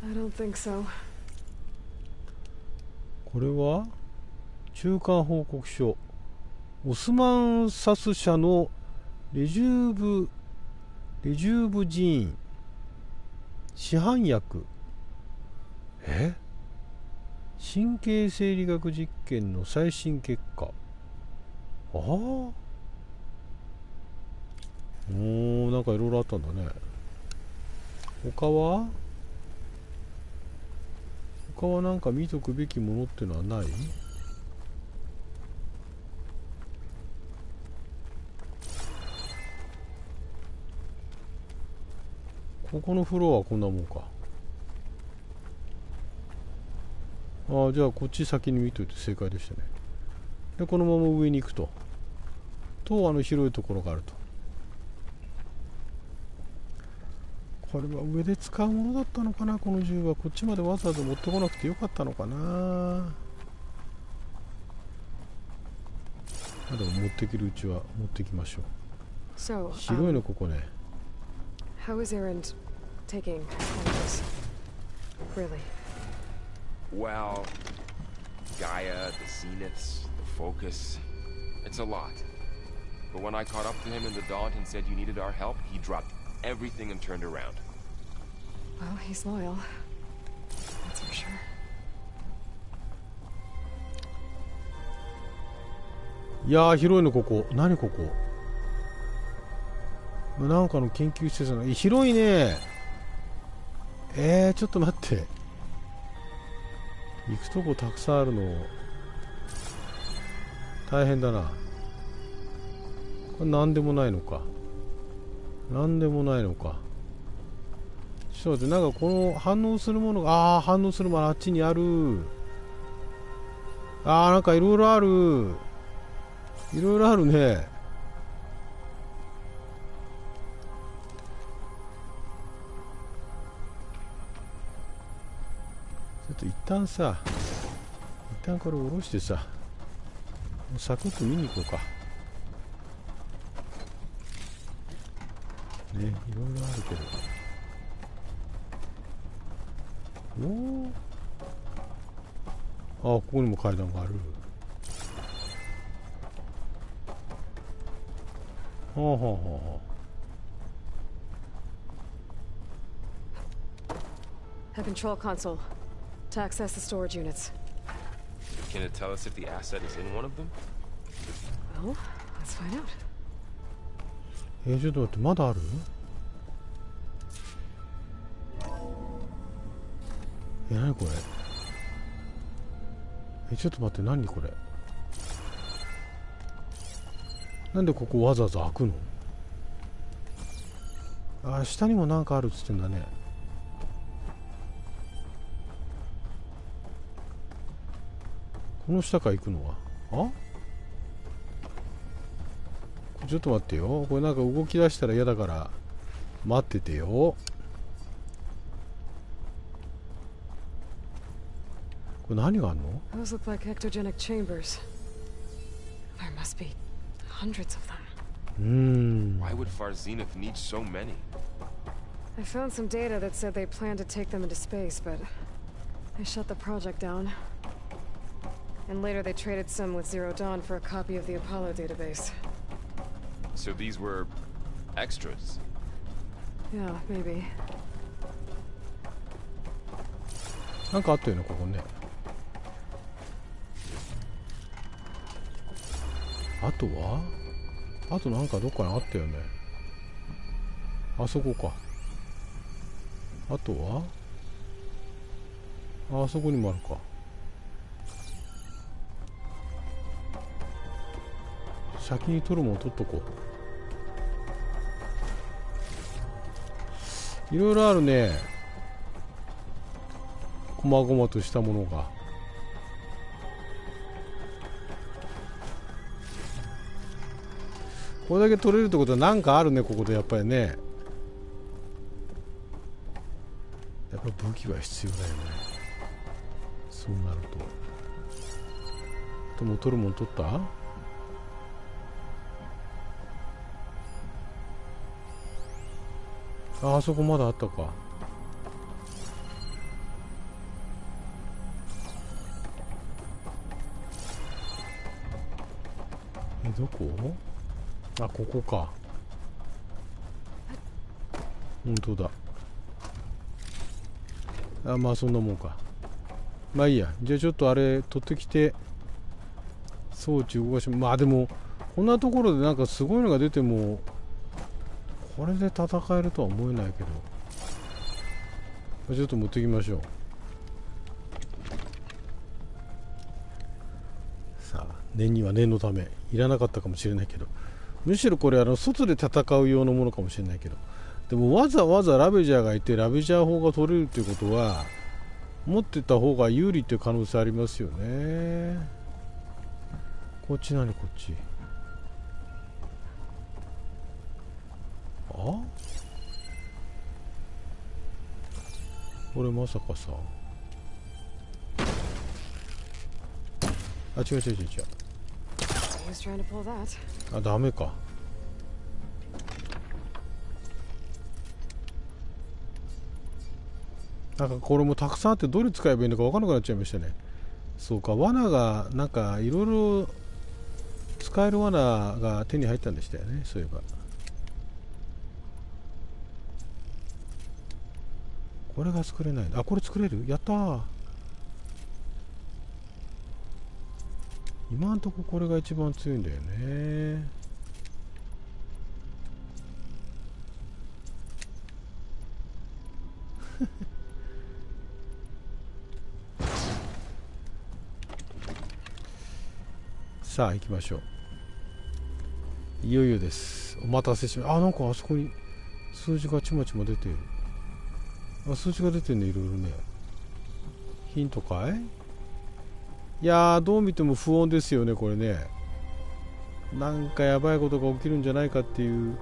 I don't think so. これは中間報告書。オスマンサス社のレジューブ寺院市販薬。神経生理学実験の最新結果。なんかいろいろあったんだね。他はなんか見とくべきものってのはない？ここのフロアはこんなもんか。ああ、じゃあこっち先に見といて正解でしたね。でこのまま上に行くと広いところがあると。これは上で使うものだったのかな。この銃はこっちまでわざわざ持ってこなくてよかったのかな。でも持ってきるうちは持ってきましょう。So, 広いのここね。 how is Erend taking all of this? Really? Well, Gaia, the zeniths, the focus, it's a lot. But when I caught up to him in the Daunt and said you needed our help, he dropped everything and turned around. Well, he's loyal. That's for sure. いやー広いのここ。何ここ。なんかの研究施設の広いね。ちょっと待って。行くとこたくさんあるの大変だな。これなんでもないのか。なんでもないのか。ちょっと待って、なんかこの反応するものが、反応するものあっちにある。なんかいろいろある。いろいろあるね。ちょっと一旦これ下ろしてさ、サクッと見に行こうか。ね、いろいろあるけど。ここにも階段がある。A control console to access the storage units. Can it tell us if the asset is in one of them? Well, let's find out. ちょっと待って、まだある？何これ？ちょっと待って、何これ？なんでここわざわざ開くの？下にもなんかあるっつってんだね。この下から行くのは？ちょっと待ってよ。これなんか動き出したら嫌だから待っててよ。これ何があんの？ Those look like ectogenic chambers. There must be hundreds of them. Why would Far Zenith need so many? I found some data that said they planned to take them into space, but they shut the project down. And later they traded some with Zero Dawn for a copy of the Apollo database. So these were extras? Yeah, maybe. なんかあったよね、ここね。あとなんかどっかにあったよね。あそこか。あとはあそこにもあるか。先に取るもん取っとこう。いろいろあるね。こまごまとしたものが。これだけ取れるってことは何かあるね、ここでやっぱりね。やっぱり武器は必要だよね。そうなると。もう取るもん取った？あそこまだあったか。どこ？ここか。本当だ。まあそんなもんか。まあいいや。じゃあちょっとあれ取ってきて装置動かし。まあでもこんなところでなんかすごいのが出てもこれで戦えるとは思えないけど、ちょっと持ってきましょう。さあ、念には念のためいらなかったかもしれないけど、むしろこれ外で戦う用のものかもしれないけど、でもわざわざラベジャーがいてラベジャー砲が取れるっていうことは持ってた方が有利っていう可能性ありますよね。こっち何こっち。あ、これまさかさ、あ、違う違う違う違う。あ、ダメか。なんかこれもたくさんあってどれ使えばいいのか分からなくなっちゃいましたね。そうか、罠がなんかいろいろ使える罠が手に入ったんでしたよね、そういえば。これが作れない。あ、これ作れる。やったー。今んとここれが一番強いんだよね。さあ行きましょう。いよいよです。お待たせしました。あ、なんかあそこに数字がちまちま出てる。あ、数字が出てるね、いろいろね。ヒントかい？いやー、どう見ても不穏ですよね、これね。なんかやばいことが起きるんじゃないかっていう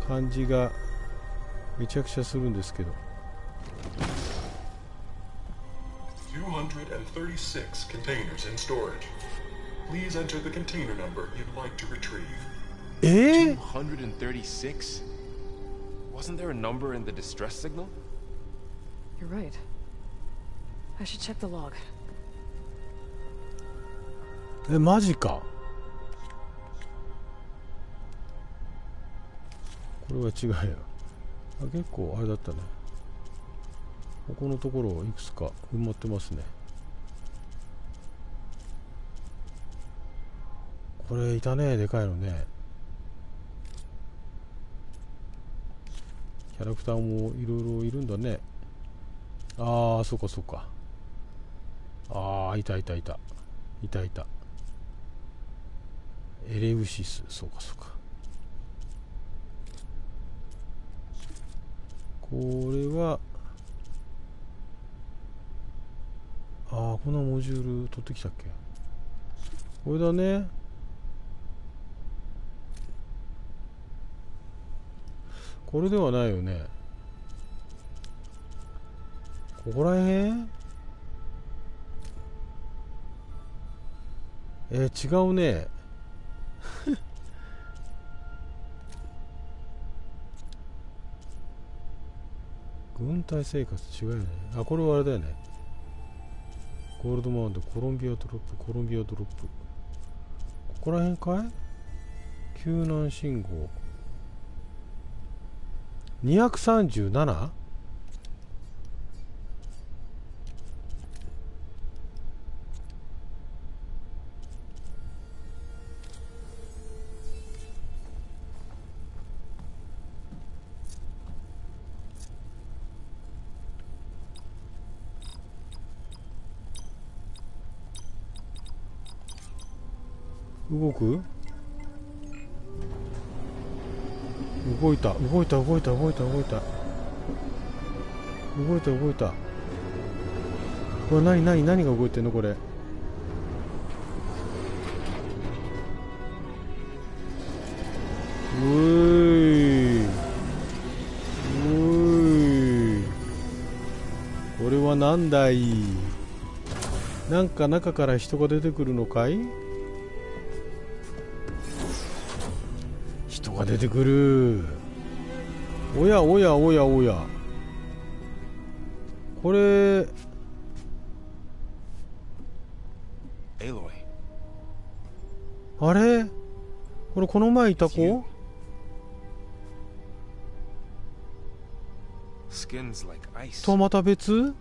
感じがめちゃくちゃするんですけど。236 containers in storage. Please enter the container number you'd like to retrieve. 236? Wasn't there a number in the distress signal? You're right. I should check the log. マジか。これは違うよ。あ、結構あれだったね。ここのところいくつか埋まってますね。これいたね、でかいのね。キャラクターもいろいろいるんだね。ああ、そうかそうか。ああ、いたいたいたいたいた。エレウシス、そうかそうか。これはああ、こんなモジュール取ってきたっけ。これだね。これではないよね。ここらへん。違うね。軍隊生活違うよね。あ、これはあれだよね。ゴールドマウント、コロンビアドロップ、コロンビアドロップ。ここら辺かい？救難信号。237？動く？動いた動いた動いた動いた動いた動いた動いた。これ何が動いてんのこれ。うーい、うーい、これはなんだい。なんか中から人が出てくるのかい。人が出てくる。おやおやおやおや、これあれ、これこの前いた子？とまた別？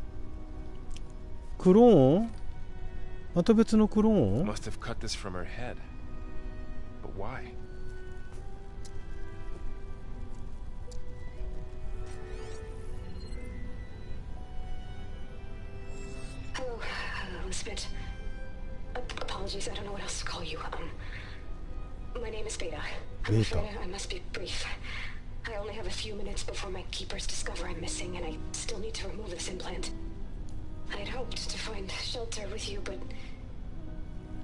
クローン？また別のクローン？Spit. Apologies, I don't know what else to call you. My name is Beta. I'm afraid I must be brief. I only have a few minutes before my keepers discover I'm missing, and I still need to remove this implant. I'd hoped to find shelter with you, but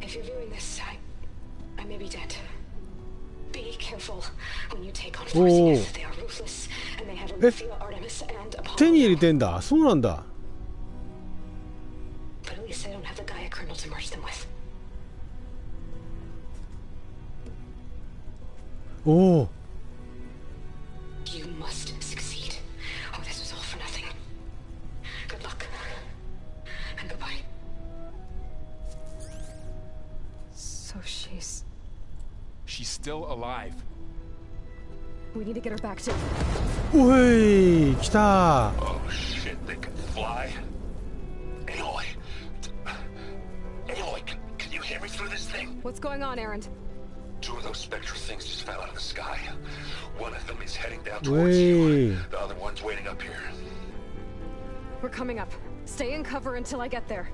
if you're viewing this, I may be dead. Be careful when you take on forces. They are ruthless, and they have Aletheia, Artemis, and Apollo. 手に入れてんだ。そうなんだ。But at least I don't have the Gaia kernel to merge them with. おお。You must succeed, or this was all for nothing. Good luck, and goodbye. So she's still alive. We need to get her back to. おい、来た。Oh shit, they can fly. Aloy, can you hear me through this thing? What's going on, Erend? Two of those spectral things just fell out of the sky. One of them is heading down towards you. The other one's waiting up here. We're coming up. Stay in cover until I get there.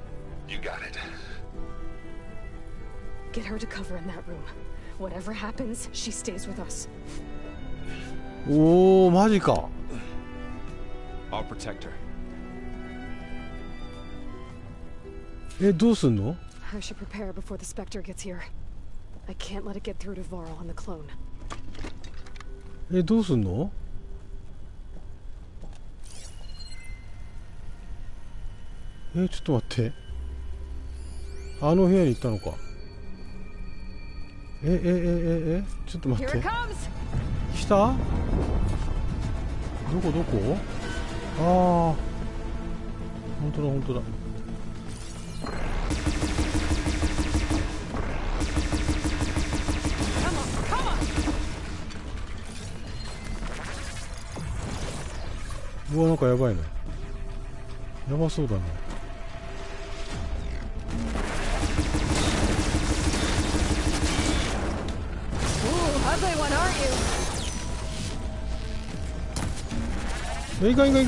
You got it. Get her to cover in that room. Whatever happens, she stays with us. おお、マジか。I'll protect her. え、どうすんの？ I should prepare before the Spectre gets here. I can't let it get through to Varl and the clone. え、どうすんの？え、ちょっと待って。あの部屋に行ったのか。ちょっと待って。来た？どこどこ？ああ。本当だ本当だ。うわ、なんかやばいね。やばそうだね。いかん、や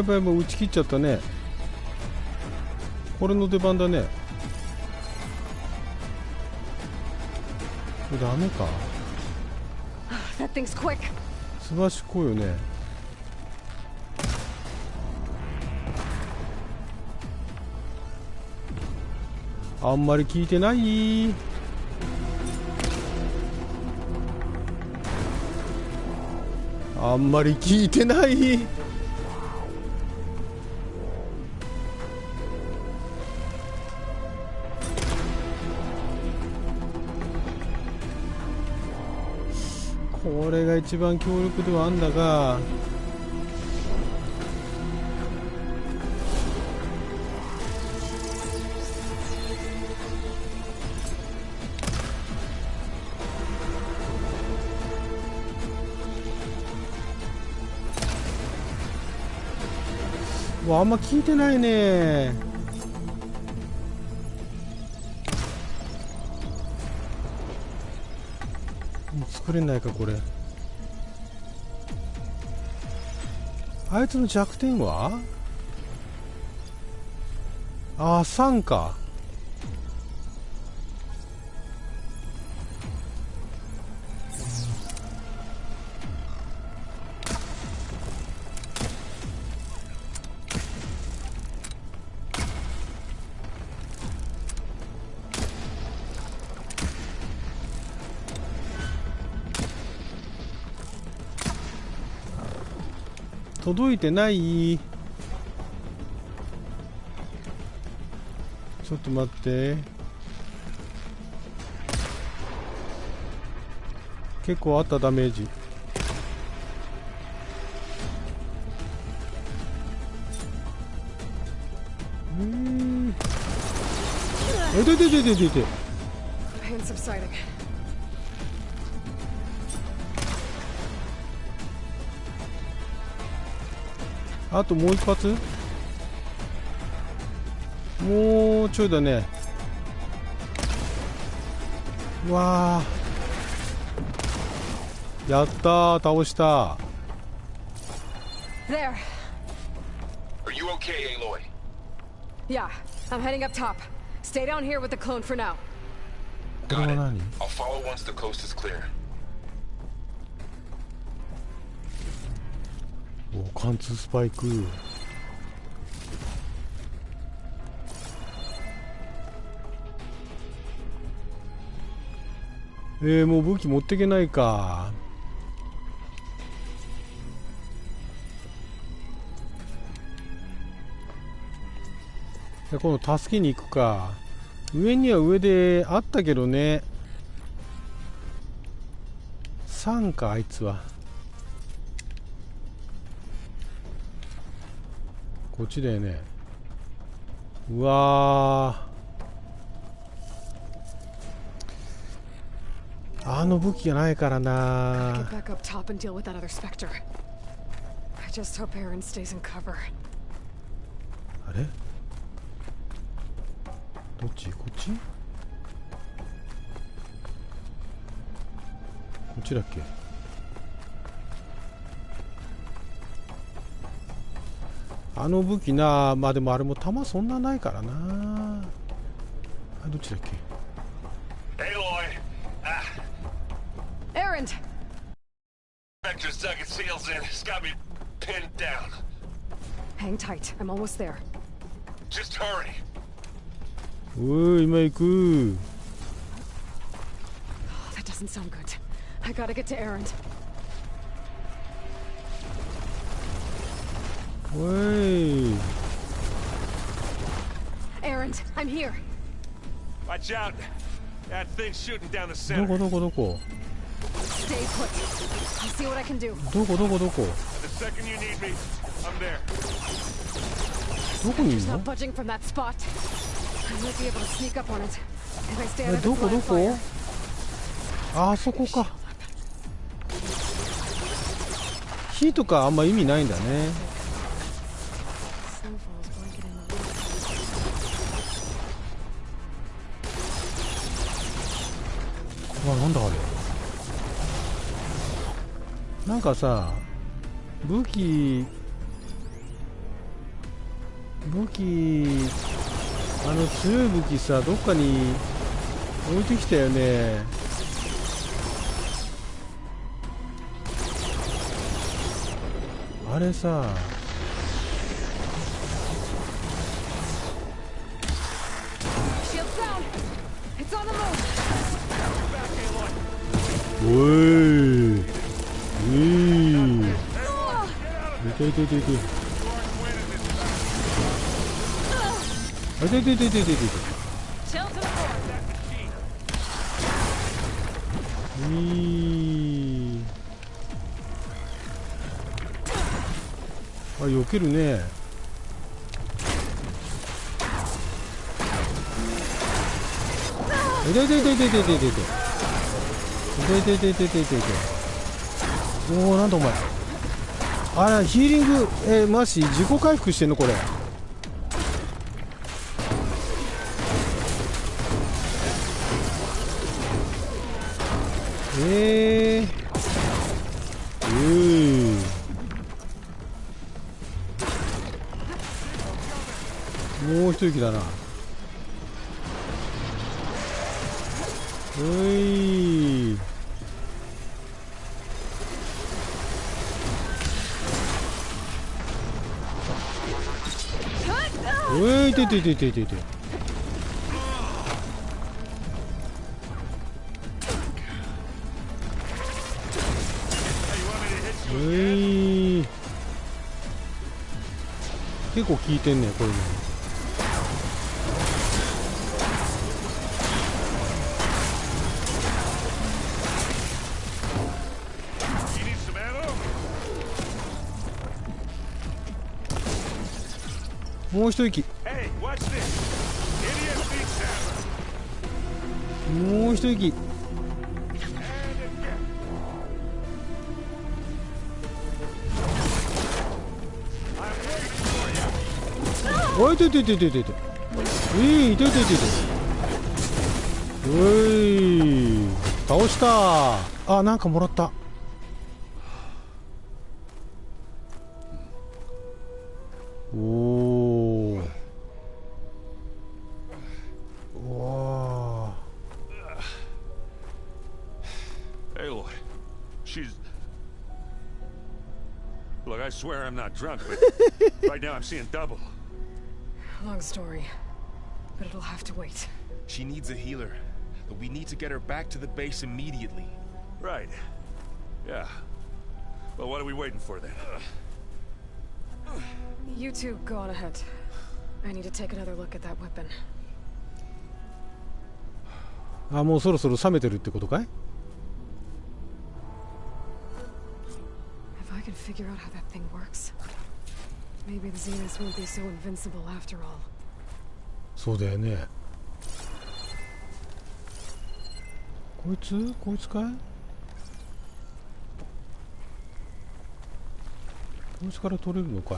ばい、もう打ち切っちゃったね。これの出番だね。これダメか。That thing's quick. 素晴らしこいよね。あんまり聞いてない。あんまり聞いてない。これが一番強力ではあんだが、あんま聞いてないね。作れないかこれ。あいつの弱点は3か。届いてない。ちょっと待って。結構あったダメージ。で。あともう一発？もうちょいだね。わー、やったー、倒した。 There. Are you okay, Aloy? Yeah, I'm heading up top. Stay down here with the clone for now. これは何？ I'll follow once the coast is clear. お、貫通スパイク。もう武器持ってけないか。今度助けに行くか。上には上であったけどね。3か、あいつは。こっちだよね。うわー、あの武器がないからな。Get back up top and deal with that other specter. I just hope Aaron stays in cover. あれ？どっち？こっち？こっちだっけ？あの武器な、まあでもあれも弾そんなないからな。あ、どっちだっけ？ Aloy! Aaron! Vector's dug its heels in. It's got me pinned down. Hang tight. I'm almost there. Just hurry. おい、今行く。Oh, that doesn't sound good. I gotta get to Aaron. おい。Aaron, I'm here. Watch out. That thing's shooting down the ど center. こどこどこ？ Stay put. I'll see what I can do. どこどこどこ？ The second you need me, I'm there. どこにいる It's の？ not budging from that spot. I might be able to sneak up on it. If I stay out of ど its こ line ど of こ？ fire. あそこか。火とかあんま意味ないんだね。 Snowfall's blanketing the woods. うわ、なんだあれ。なんかさ、武器、強い武器さ、どっかに置いてきたよね。あれさ、Shield's down. It's on the move. おい、痛い痛い痛い痛い。あ、痛い痛い痛い痛い痛い痛い。 Chill to the floor. あ、避けるね。痛い痛い痛い痛い痛い痛い痛い痛い痛い痛い痛い痛い痛い痛い。おお、なんだお前。あら、ヒーリング、マジ自己回復してんのこれ。もう一息だな。おい。おい、痛い痛い痛い痛い痛い。結構効いてんねこれね。もう一息。もう一息。おい、痛い痛い痛い痛い痛い。痛い痛い痛い痛い。おい、倒した。あ、なんかもらった。おお。うわ I swear I'm not drunk, but right now I'm seeing double. Long story, but it'll have to wait. She needs a healer, but we need to get her back to the base immediately. Right. Yeah. Well, what are we waiting for then? You two go on ahead. I need to take another look at that weapon. あ、もうそろそろ冷めてるってことかい？ If I can figure out how that thing works, maybe the Zeniths won't be so invincible after all. そうだよね。こいつかい？こいつから取れるのかい？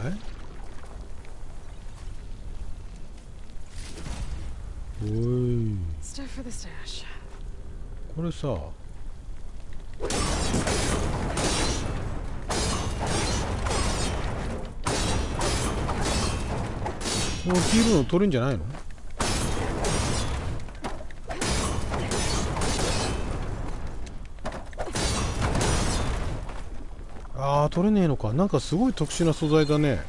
おい。Stuff for the stash. これさ。この黄色いの取れんじゃないの？ああ、取れねえのか。なんかすごい特殊な素材だね。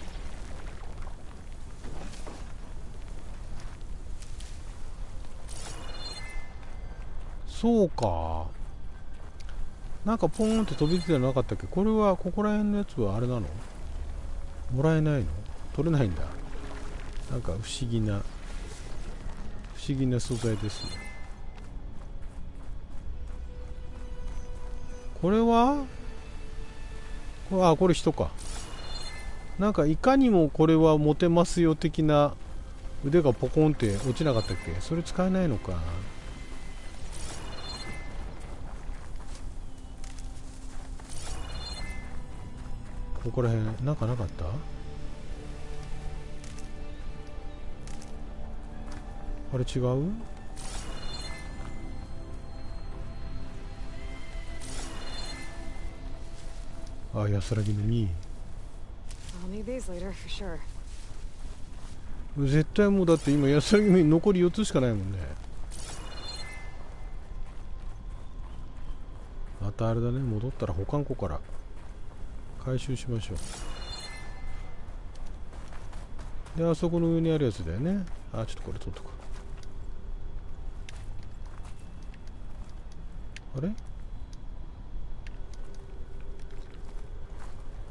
そうか。なんかポーンって飛び出てなかったっけ。これはここら辺のやつはあれなの？もらえないの？取れないんだ。なんか不思議な素材ですね。これはこれ人か。なんかいかにもこれは持てますよ的な腕がポコンって落ちなかったっけ。それ使えないのか。ここら辺なんかなかった？あれ違う？あ、安らぎの2。絶対もうだって今安らぎの2残り4つしかないもんね。またあれだね、戻ったら保管庫から回収しましょう。で、あそこの上にあるやつだよね。あ、ちょっとこれ取っとく。あれ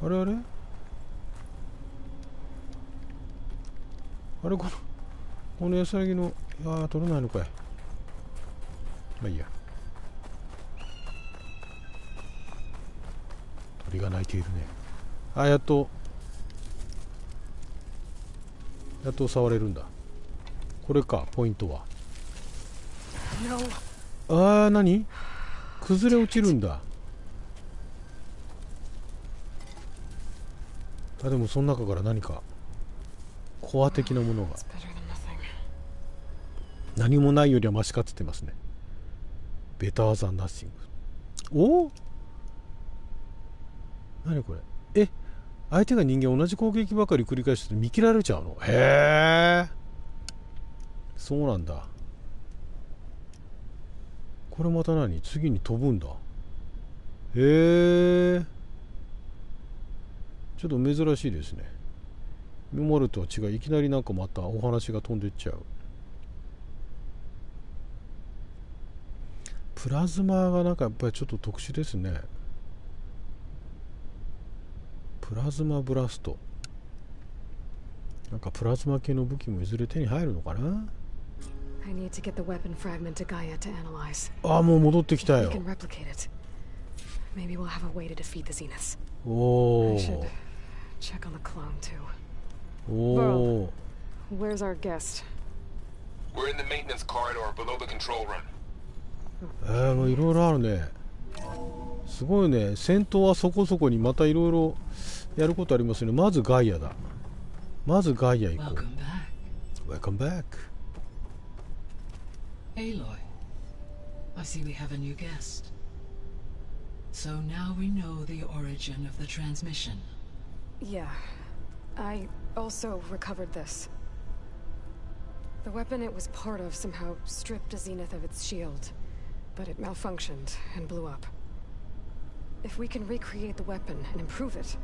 あれこの安らぎの、取れないのかい。まあいいや。鳥が鳴いているね。やっと触れるんだ。これか、ポイントは。何？崩れ落ちるんだ。でもその中から何かコア的なものが。何もないよりはマシかっつってますね。ベターザンナッシング。お？何これ？相手が人間同じ攻撃ばかり繰り返して見切られちゃうの？へえ。そうなんだ。これまた何？次に飛ぶんだ。へえ。ちょっと珍しいですね。今までとは違う。いきなりなんかまたお話が飛んでっちゃう。プラズマがなんかやっぱりちょっと特殊ですね。プラズマブラスト。なんかプラズマ系の武器もいずれ手に入るのかな。もう戻ってきたよ。おお。Check on the clone too. Oh. Where's our guest? We're in the maintenance corridor below the control room. もういろいろあるね。すごいね。戦闘はそこそこにまたいろいろやることありますね。まずガイアだ。まずガイア行こう。Welcome back. Aloy, I see we have a new guest. So now we know the origin of the transmission. Yeah, I also recovered this. The weapon it was part of somehow stripped a Zenith of its shield, but it malfunctioned and blew up. If we can recreate the weapon and improve it,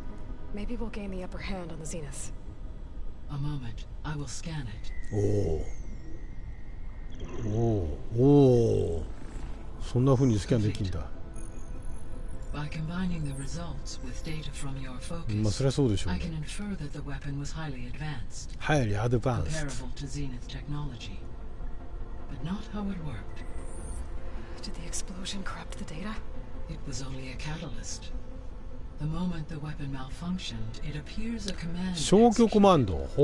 Maybe we'll gain the upper hand on the Zenith. A moment. I will scan it. おお、そんな風にスキャンできんだ。By combining the results with data from your まあそりゃ focus, そうでしょう I ね。 can infer that the weapon was highly advanced, はい、アドバンス。 comparable to Zenith technology. But not how it worked. Did the explosion corrupt the data? It was only a catalyst. The moment the weapon malfunctioned, it appears a command 消去コマンド。 to purge ほ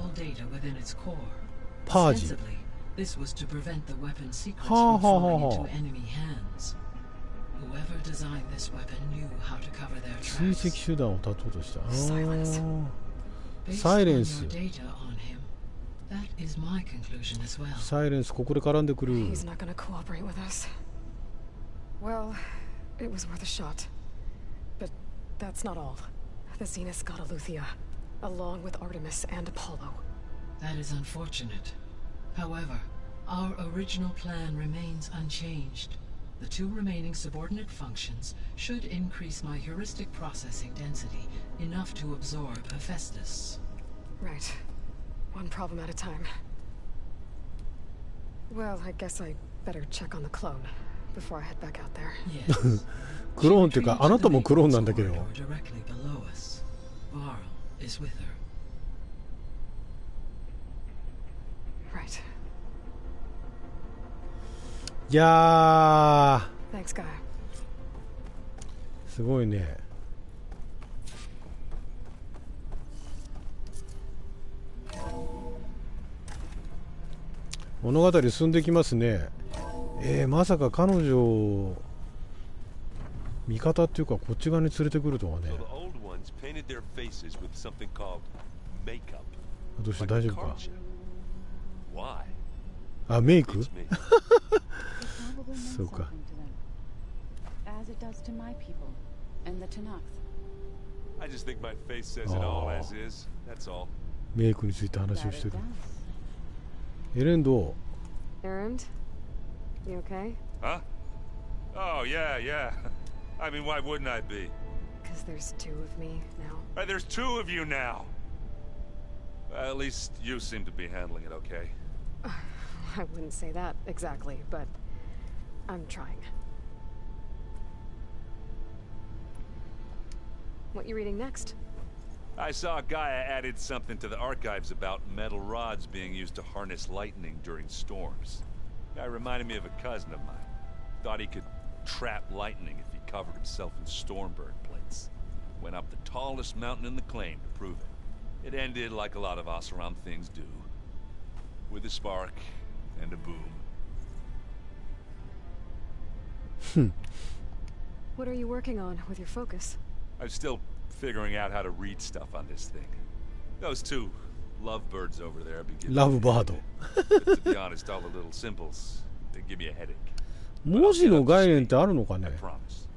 all う。 data within its core. パージ。 Ostensibly, this was to prevent the weapon's secrets Ha, from ha, ha, falling ha. into enemy hands. Whoever designed this weapon knew how to cover their 追 tracks. 跡手段を断とうとした。Silence. Based Silence. on your data on him, that is my conclusion as well. サイレンスここで絡んでくる。 He's not gonna cooperate with us. Well, it was worth a shot. But that's not all. The Zenith got Eleuthia, along with Artemis and Apollo. That is unfortunate. However, our original plan remains unchanged. The two remaining subordinate functions should increase my heuristic processing density enough to absorb Hephaestus. Right. One problem at a time. Well, I guess I better check on the clone before I head back out there. Yes. クローンっていうかあなたもクローンなんだけど。 Directly below us. Varl is with her. Right. いや Thanks, Gaia. ー、すごいね。物語進んできますね。まさか彼女を味方っていうかこっち側に連れてくるとはね。 So the old ones painted their faces with something called makeup. どうして Like 大 a 丈夫か。 culture. Why? あ、メイク It's me. It probably meant So good. something to them, as it does to my people and the Tanakh. I just think my face says it all as is. That's all. メイクについて話を That して it る。 does. エレンド、 Errand? You okay? Huh? Oh, yeah, yeah. I mean, why wouldn't I be? Because there's two of me now. There's two of you now. Well, at least you seem to be handling it okay. I wouldn't say that exactly, but I'm trying. What you reading next? I saw Gaia added something to the archives about metal rods being used to harness lightning during storms. Guy reminded me of a cousin of mine. Thought he could trap lightning if he covered himself in stormbird plates. Went up the tallest mountain in the claim to prove it. It ended like a lot of Oseram things do. With a spark and a boom. What are you working on with your focus? I'm still figuring out how to read stuff on this thing. Those two lovebirds over there be giving ラ me ブバード。 But to be honest, all the little symbols, they give me a headache. 文字の概念ってあるのか I ね。 promise.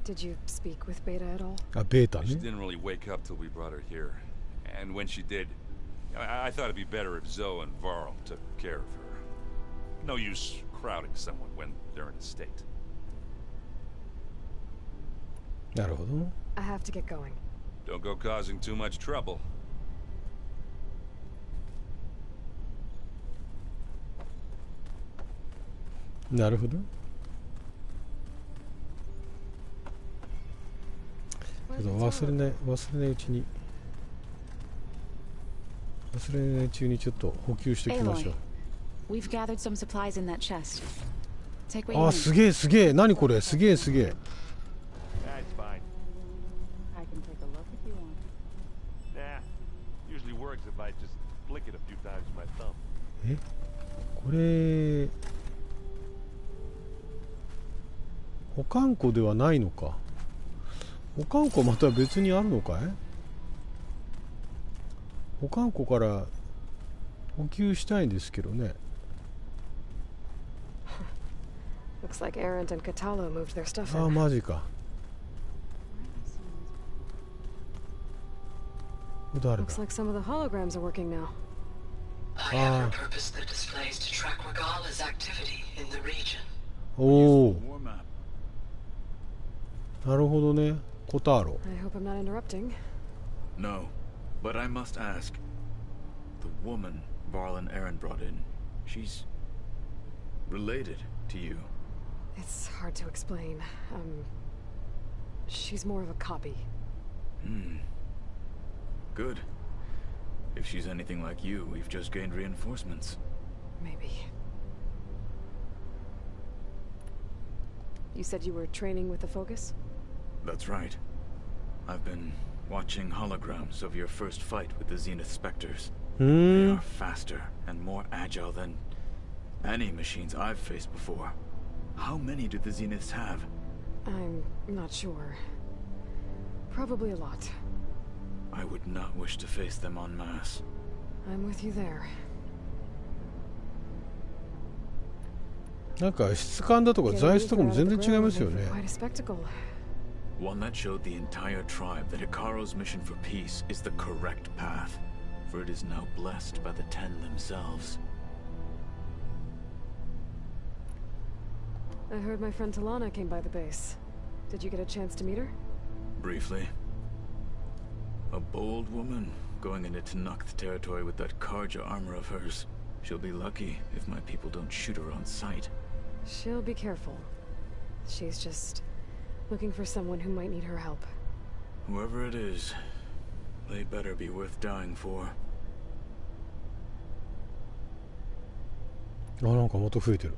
Did you speak with Beta at all? あ、ベータ She ね。 didn't really wake up till we brought her here. And when she did, I thought it'd be better if Zoe and Varl took care of her. No use crowding someone when they're in a state. なるほど。 I have to get going. Don't go causing too much trouble. なるほど。ちょっと忘れないうちにちょっと補給していきましょう。 We've gathered some supplies in that chest. Take what you あ、 need. すげえすげえ。何これ、すげえすげえ。 That's fine. I can take a look if you want. Nah. Usually works if I just flick it a few times with my thumb. え、これ保管庫ではないのか。保管庫また別にあるのかい。保管庫から補給したいんですけどね。 Looks like Errand and Katalo moved their stuff ああ、 in. マジか。誰だ。 Looks like some of the holograms are working now. I have a purpose that displays to track Regala's activity in the region. おお。 War map. なるほどね、コターロ。 I hope I'm not interrupting. No, but I must ask. The woman Varl and Aaron brought in, she's related to you. It's hard to explain. She's more of a copy. Good. If she's anything like you, we've just gained reinforcements. Maybe. You said you were training with the Focus? That's right. I've been watching holograms of your first fight with the Zenith Spectres. They are faster and more agile than any machines I've faced before. How many do the Zeniths have? I'm not sure. Probably a lot. I would not wish to face them en masse. I'm with you there. なんか質感だとか材質とかも全然違いますよね。 Quite a spectacle. One that showed the entire tribe that Hikaru's mission for peace is the correct path, for it is now blessed by the Ten themselves. I heard my friend Talana came by the base. Did you get a chance to meet her? Briefly. A bold woman going into Tanakh territory with that Karja armor of hers. She'll be lucky if my people don't shoot her on sight. She'll be careful. She's just looking for someone who might need her help. Whoever it is, they better be worth dying for. あ、なんかまた増えてる。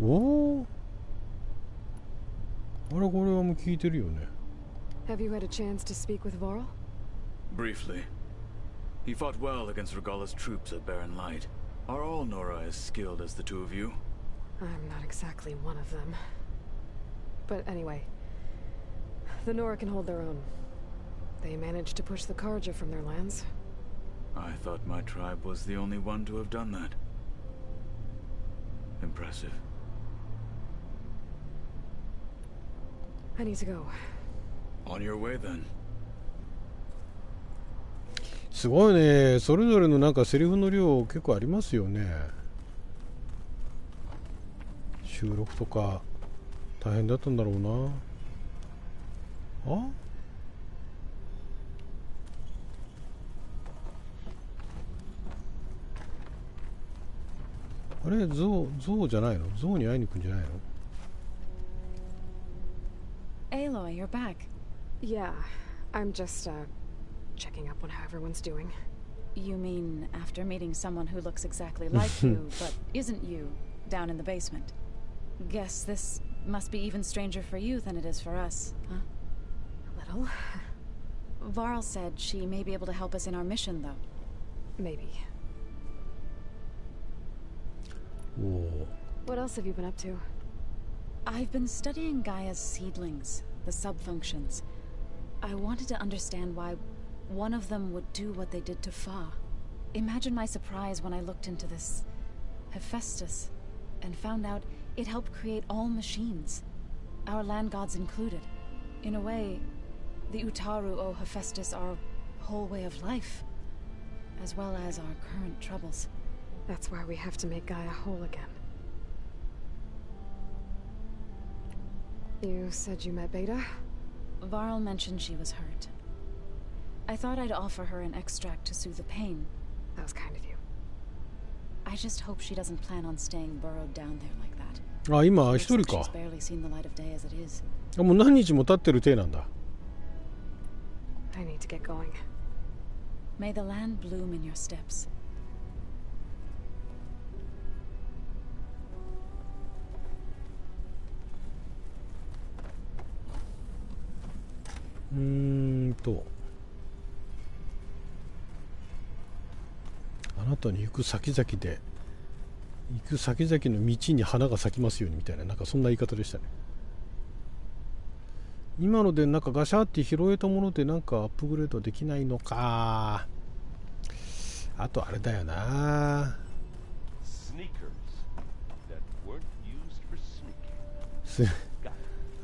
おお。あれ、これはもう聞いてるよね。Have you had a chance to speak with Varl? Briefly. He fought well against Regala's troops at Barren Light. Are all Nora as skilled as the two of you? I'm not exactly one of them. But anyway, the Nora can hold their own. They managed to push the Karja from their lands. I thought my tribe was the only one to have done that. Impressive. I need to go. On your way then. すごいね。それぞれのなんかセリフの量結構ありますよね。収録とか大変だったんだろうな。あ？あれ、ゾウじゃないの？ゾウに会いに行くんじゃないの？ Aloy, you're back. Yeah, I'm just, checking up on how everyone's doing. You mean after meeting someone who looks exactly like you, but isn't you, down in the basement? Guess this must be even stranger for you than it is for us, huh? A little. Varl said she may be able to help us in our mission, though. Maybe. Whoa. What else have you been up to? I've been studying Gaia's seedlings, the subfunctions. I wanted to understand why one of them would do what they did to Fa. Imagine my surprise when I looked into this Hephaestus and found out it helped create all machines, our land gods included. In a way, the Utaru owe Hephaestus our whole way of life, as well as our current troubles. That's why we have to make Gaia whole again. You said you met Beta? Varl mentioned she was hurt. I thought I'd offer her an extract to soothe the pain. That was kind of you. I just hope she doesn't plan on staying burrowed down there like that. あ、今一人か。 She's barely seen the light of day as it is. あ、もう何日も経ってる体なんだ。I need to get going. May the land bloom in your steps. あなたに行く先々で行く先々の道に花が咲きますようにみたいな、なんかそんな言い方でしたね。今のでなんかガシャって拾えたものでなんかアップグレードできないのか。あとあれだよな。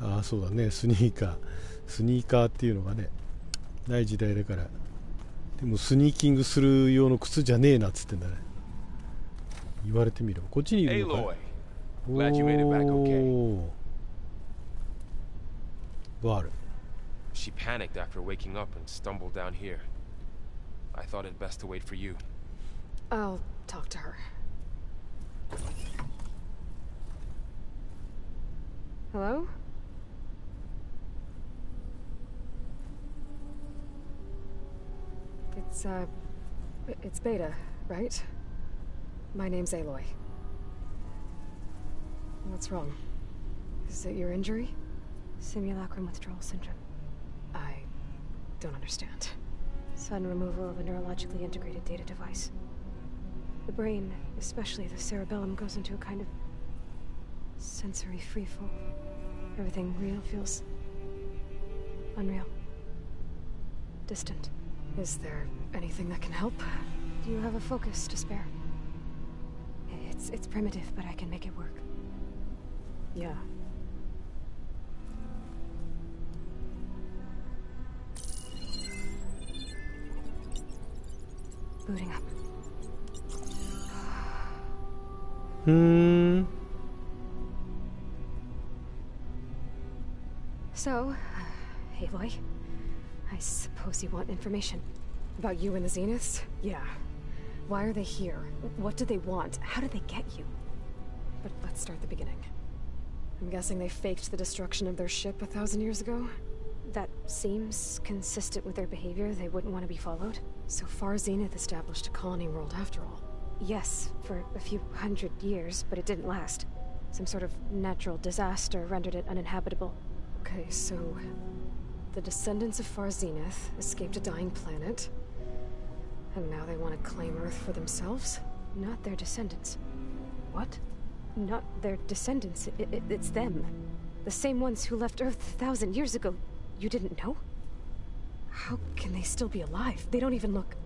ああ、そうだね、スニーカーっていうのがねない時代だから。でもスニーキングする用の靴じゃねえなっつってんだね。言われてみればこっちにいるのか。おお。がある。 She panicked after waking up and stumbled down here. I thought it best to wait for you. I'll talk to her. Hello? It's Beta, right? My name's Aloy. What's wrong? Is it your injury? Simulacrum withdrawal syndrome. I don't understand. Sudden removal of a neurologically integrated data device. The brain, especially the cerebellum, goes into a kind of sensory freefall. Everything real feels unreal. Distant. Is there anything that can help? Do you have a focus to spare? It's primitive, but I can make it work. Yeah. Booting up. So, Aloy, I suppose you want information about you and the Zeniths? Yeah. Why are they here? What do they want? How did they get you? But let's start at the beginning. I'm guessing they faked the destruction of their ship 1,000 years ago? That seems consistent with their behavior. They wouldn't want to be followed. So far, Zenith established a colony world after all. Yes, for a few hundred years, but it didn't last. Some sort of natural disaster rendered it uninhabitable. Okay, so the descendants of Far Zenith escaped a dying planet, and now they want to claim Earth for themselves? Not their descendants. What? Not their descendants. It's them. The same ones who left Earth 1,000 years ago. You didn't know? How can they still be alive? They don't even look...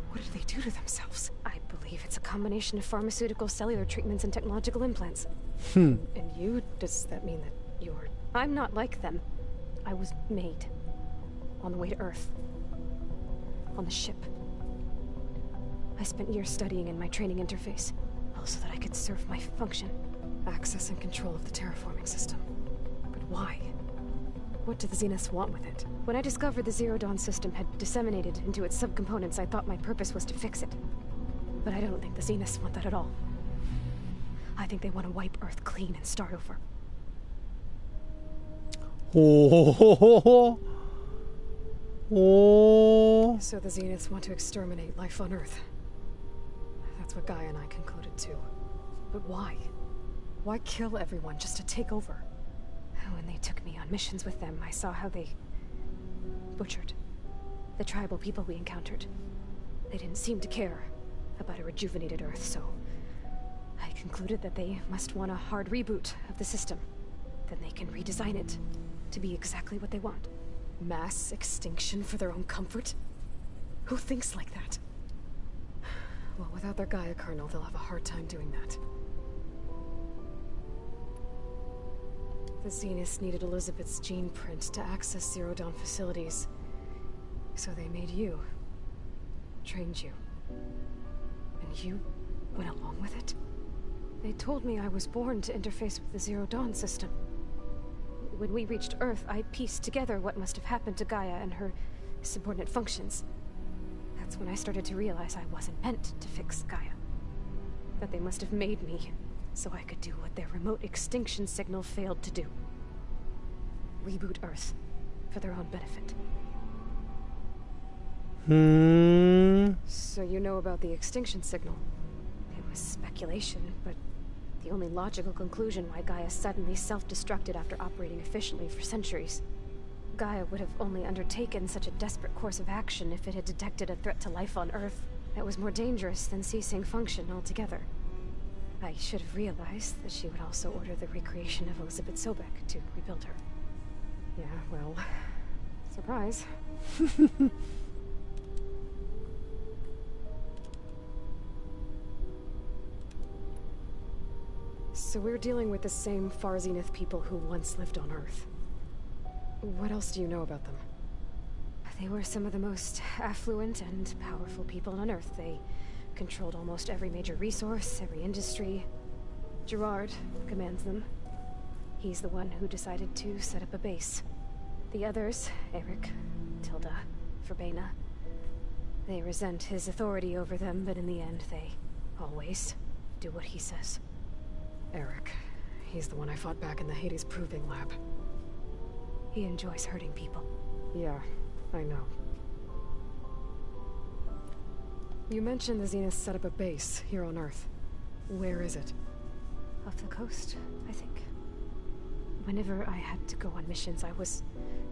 What did they do to themselves? I believe it's a combination of pharmaceutical, cellular treatments, and technological implants. And you? Does that mean that you're... I'm not like them. I was made. On the way to Earth. On the ship. I spent years studying in my training interface, all so that I could serve my function. Access and control of the terraforming system. But why? What do the Zeniths want with it? When I discovered the Zero Dawn system had disseminated into its subcomponents, I thought my purpose was to fix it. But I don't think the Zeniths want that at all. I think they want to wipe Earth clean and start over. So the Zeniths want to exterminate life on Earth. That's what Gaia and I concluded too. But why? Why kill everyone just to take over? When they took me on missions with them, I saw how they butchered the tribal people we encountered. They didn't seem to care about a rejuvenated Earth, so I concluded that they must want a hard reboot of the system. Then they can redesign it to be exactly what they want. Mass extinction for their own comfort? Who thinks like that? Well, without their Gaia kernel, they'll have a hard time doing that. The Zeniths needed Elizabeth's gene print to access Zero Dawn facilities. So they made you. Trained you. And you went along with it? They told me I was born to interface with the Zero Dawn system. When we reached Earth, I pieced together what must have happened to Gaia and her subordinate functions. That's when I started to realize I wasn't meant to fix Gaia. That they must have made me so I could do what their remote extinction signal failed to do. Reboot Earth for their own benefit. So you know about the extinction signal? It was speculation, but the only logical conclusion why Gaia suddenly self-destructed after operating efficiently for centuries. Gaia would have only undertaken such a desperate course of action if it had detected a threat to life on Earth that was more dangerous than ceasing function altogether. I should have realized that she would also order the recreation of Elizabeth Sobek to rebuild her. Yeah, well... surprise. So we're dealing with the same Far Zenith people who once lived on Earth. What else do you know about them? They were some of the most affluent and powerful people on Earth. They controlled almost every major resource, every industry. Gerard commands them. He's the one who decided to set up a base. The others, Eric, Tilda, Verbena, they resent his authority over them, but in the end, they always do what he says. Eric. He's the one I fought back in the Hades Proving Lab. He enjoys hurting people. Yeah, I know. You mentioned the Zenith set up a base here on Earth. Where is it? Off the coast, I think. Whenever I had to go on missions, I was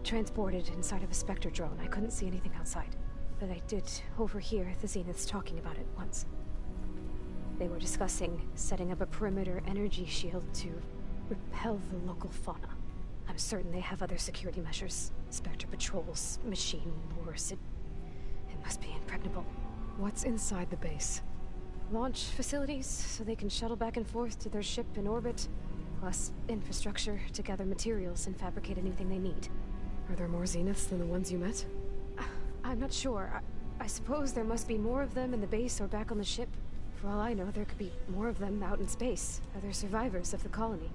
transported inside of a Spectre drone. I couldn't see anything outside. But I did overhear the Zeniths talking about it once. They were discussing setting up a perimeter energy shield to repel the local fauna. I'm certain they have other security measures. Spectre patrols, machine wars. It must be impregnable. What's inside the base? Launch facilities, so they can shuttle back and forth to their ship in orbit. Plus infrastructure to gather materials and fabricate anything they need. Are there more Zeniths than the ones you met? I'm not sure. I suppose there must be more of them in the base or back on the ship. For all I know, there could be more of them out in space. Other survivors of the colony.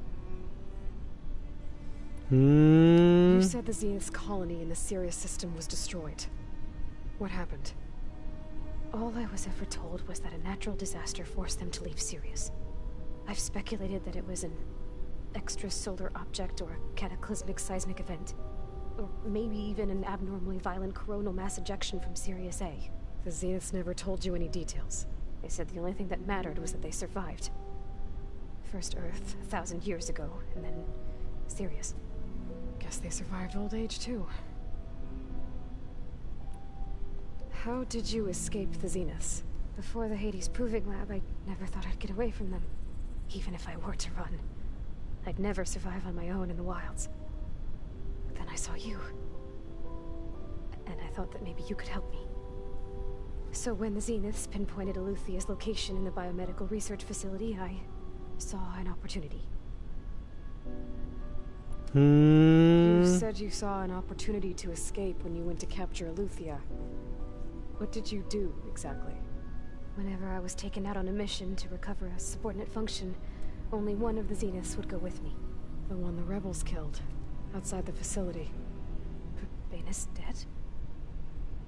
You said the Zenith's colony in the Sirius system was destroyed. What happened? All I was ever told was that a natural disaster forced them to leave Sirius. I've speculated that it was an extrasolar object or a cataclysmic seismic event. Or maybe even an abnormally violent coronal mass ejection from Sirius A. The Zeniths never told you any details. They said the only thing that mattered was that they survived. First Earth, 1,000 years ago, and then Sirius. Guess they survived old age, too. How did you escape the Zeniths? Before the Hades Proving Lab, I never thought I'd get away from them. Even if I were to run. I'd never survive on my own in the wilds. But then I saw you. And I thought that maybe you could help me. So when the Zeniths pinpointed Eluthia's location in the biomedical research facility, I saw an opportunity. You said you saw an opportunity to escape when you went to capture Eluthia. What did you do, exactly? Whenever I was taken out on a mission to recover a subordinate function, only one of the Zeniths would go with me. The one the rebels killed, outside the facility. Baina's dead?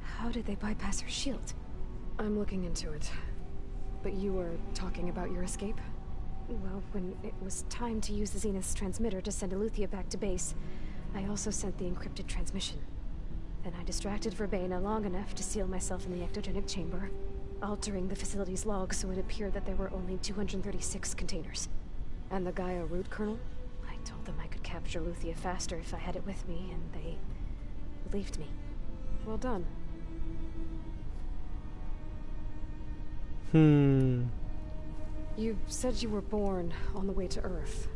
How did they bypass her shield? I'm looking into it. But you were talking about your escape? Well, when it was time to use the Zenith's transmitter to send Eluthia back to base, I also sent the encrypted transmission. Then I distracted Verbena long enough to seal myself in the ectogenic chamber, altering the facility's logs so it appeared that there were only 236 containers. And the Gaia root kernel? I told them I could capture Eluthia faster if I had it with me, and they believed me. Well done. You said you were born on the way to Earth.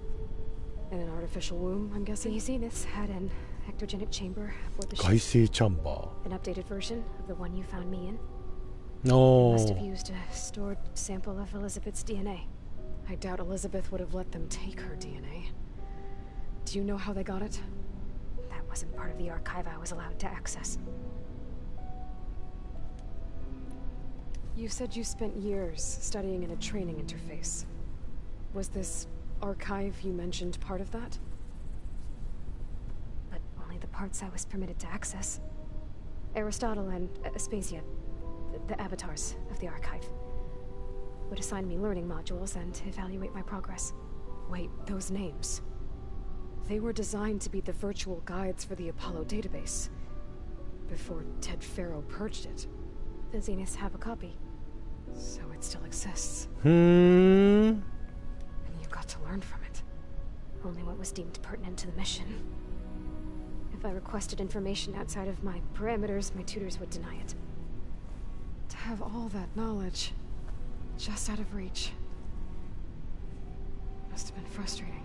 In an artificial womb, I'm guessing? The Zeniths had an ectogenic chamber aboard the ship. 外星チャンバー An updated version of the one you found me in. お Must have ー used a stored sample of Elizabeth's DNA. I doubt Elizabeth would have let them take her DNA. Do you know how they got it? That wasn't part of the archive I was allowed to access. You said you spent years studying in a training interface. Was this archive you mentioned part of that? But only the parts I was permitted to access. Aristotle and Aspasia, the avatars of the archive, would assign me learning modules and evaluate my progress. Wait, those names. They were designed to be the virtual guides for the Apollo database. Before Ted Faro purged it. The Zeniths have a copy. So it still exists. ふーん And you got to learn from it. Only what was deemed pertinent to the mission. If I requested information outside of my parameters, my tutors would deny it. To have all that knowledge just out of reach must have been frustrating.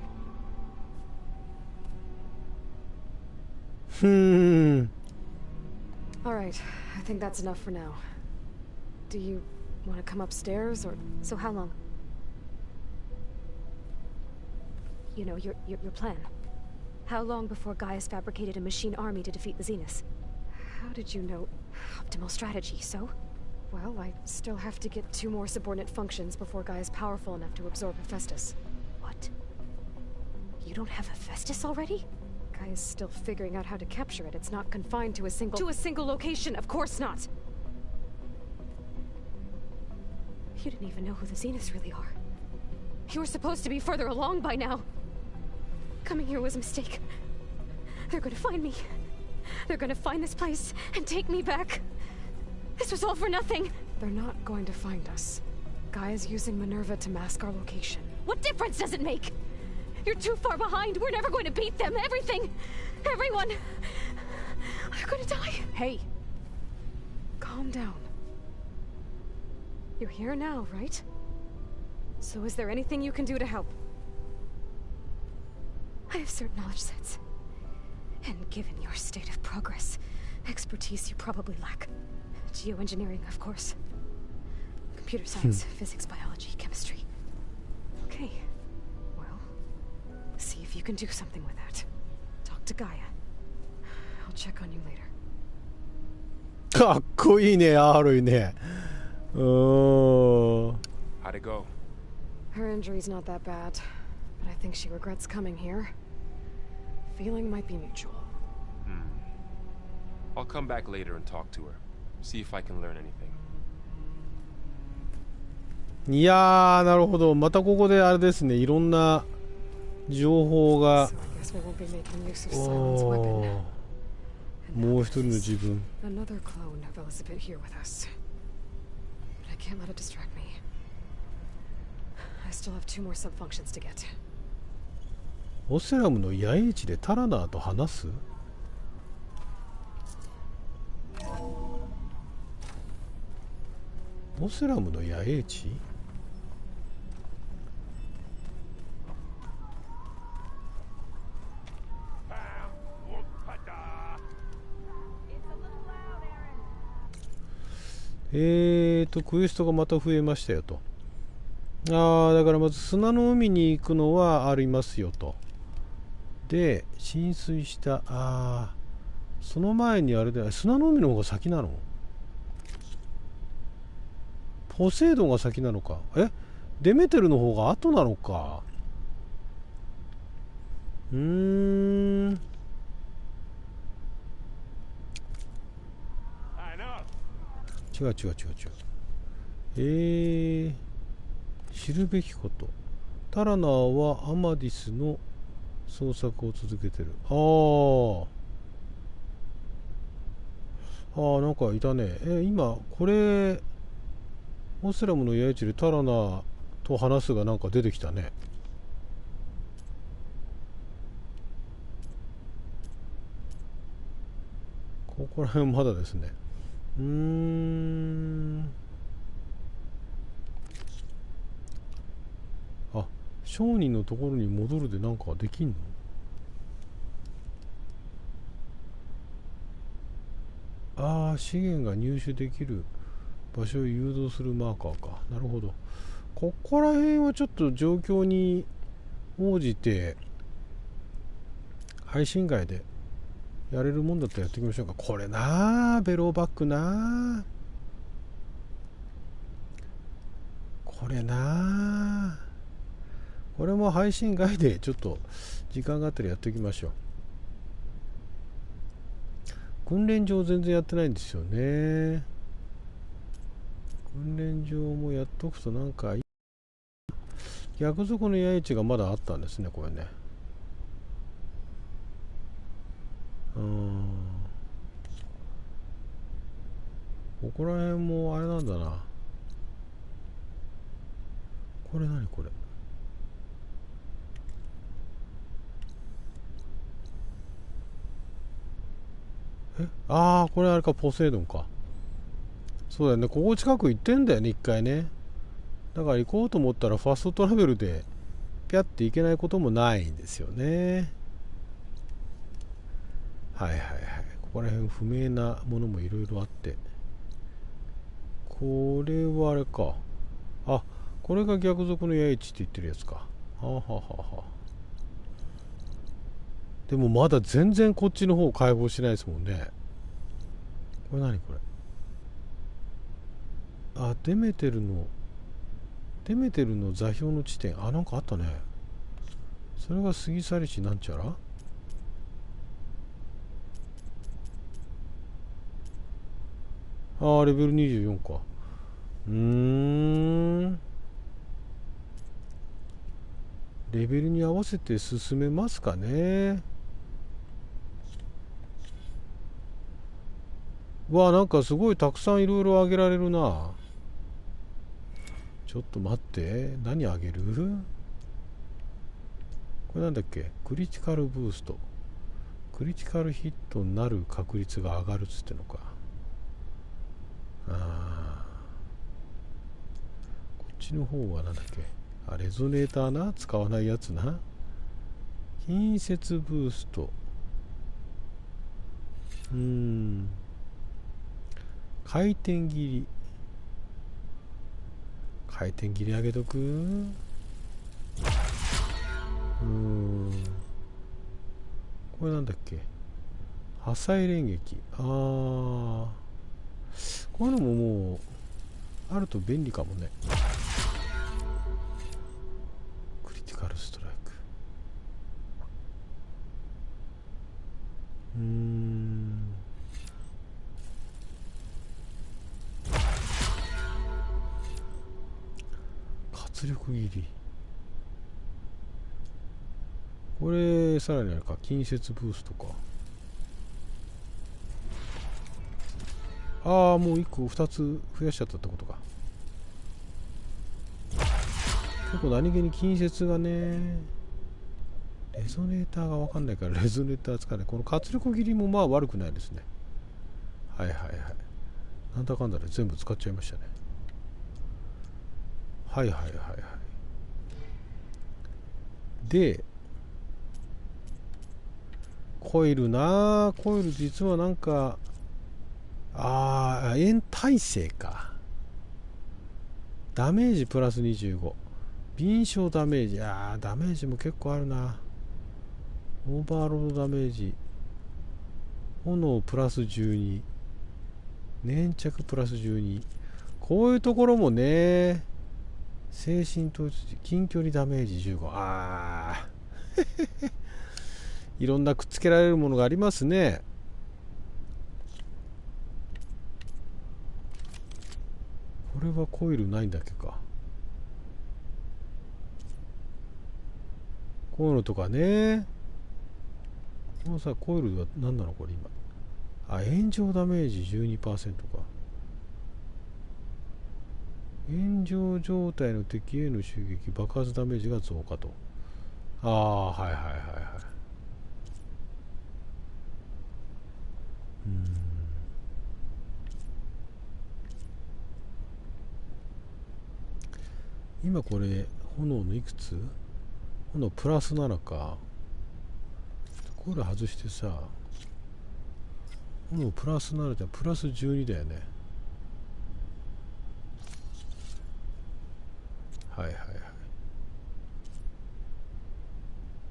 ふーん All right, I think that's enough for now. Do you want to come upstairs, or... So how long? You know, your plan. How long before Gaia's fabricated a machine army to defeat the Zeniths? How did you know? Optimal strategy, so? Well, I still have to get 2 more subordinate functions before Gaia's powerful enough to absorb Hephaestus. What? You don't have Hephaestus already? Gaia's still figuring out how to capture it. It's not confined to a single location. Of course not. You didn't even know who the Zeniths really are. You were supposed to be further along by now. Coming here was a mistake. They're gonna find me. They're gonna find this place and take me back. This was all for nothing. They're not going to find us. Gaia's using Minerva to mask our location. What difference does it make? You're too far behind. We're never going to beat them. Everything. Everyone. They're gonna die. Hey. Calm down. You're here now, right? So is there anything you can do to help? I have certain knowledge sets. And given your state of progress, expertise you probably lack. Geoengineering, of course. Computer science, physics, biology, chemistry. Okay. Well, see if you can do something with that. Talk to Gaia. I'll check on you later. かっこいいね、アーロイね。How'd it go? Her injury's not that bad, but I think she regrets coming here. Feeling might be mutual. I'll come back later and talk to her. See if I can learn anything. いやー、なるほど。またここであれですね、いろんな情報が。So I guess we won't be making use of Simon's weapon. もう一人の自分。Another clone of Elizabeth here with us. But I can't let it distract me. I still have 2 more sub-functions to get. オセラムの野営地でタラナーと話す？オセラムの野営地？クエストがまた増えましたよと。だからまず砂の海に行くのはありますよと。で、浸水した、その前にあれで、砂の海の方が先なの？ポセイドンが先なのか。デメテルの方が後なのか。違う。知るべきこと。タラナーはアマディスの捜索を続けてる。なんかいたね。今これオセラムの野営地でタラナーと話すがなんか出てきたね。ここら辺まだですね。商人のところに戻るでなんかできんの？資源が入手できる場所を誘導するマーカーか。なるほど。ここら辺はちょっと状況に応じて配信外でやれるもんだったらやっていきましょうか。これなベローバックなこれなこれも配信外でちょっと時間があったらやっておきましょう。訓練場全然やってないんですよね。訓練場もやっとくとなんか逆底の野営地がまだあったんですね、これね。ここら辺もあれなんだな。これ何これ。これあれか、ポセイドンか。そうだよね、ここ近く行ってんだよね、一回ね。だから行こうと思ったらファストトラベルでピャッて行けないこともないんですよね。はい。ここら辺不明なものもいろいろあって。これはあれか。これが逆賊の野営地って言ってるやつか。でもまだ全然こっちの方開放しないですもんね。これ何これ。デメテルの座標の地点。なんかあったね。それが過ぎ去りしなんちゃら。ああ、レベル24か。レベルに合わせて進めますかね。わあ、なんかすごいたくさんいろいろあげられるな。ちょっと待って、何あげる？これなんだっけ？クリティカルブースト。クリティカルヒットになる確率が上がるっつってのか。こっちの方はなんだっけ？レゾネーターな、使わないやつな。近接ブースト。回転切り上げとく。これなんだっけ？破砕連撃。こういうのももうあると便利かもね。クリティカルストライク。活力切り。これさらにあるか。近接ブーストか。もう1個2つ増やしちゃったってことか。結構何気に近接がね、レゾネーターが分かんないからレゾネーター使わない。この活力切りもまあ悪くないですね。なんだかんだで全部使っちゃいましたね。でコイルな。コイル実はなんか円耐性か。ダメージプラス25。敏捷ダメージ。ダメージも結構あるな。オーバーロードダメージ。炎プラス12。粘着プラス12。こういうところもね。精神統一時近距離ダメージ15。いろんなくっつけられるものがありますね。これはコイルないんだっけか。こういうのとかね。このさ、コイルは何なのこれ今。炎上ダメージ 12% か。炎上状態の敵への襲撃、爆発ダメージが増加と。今これ炎のいくつ？炎プラス7か。これ外してさ、炎プラス7じゃプラス12だよね。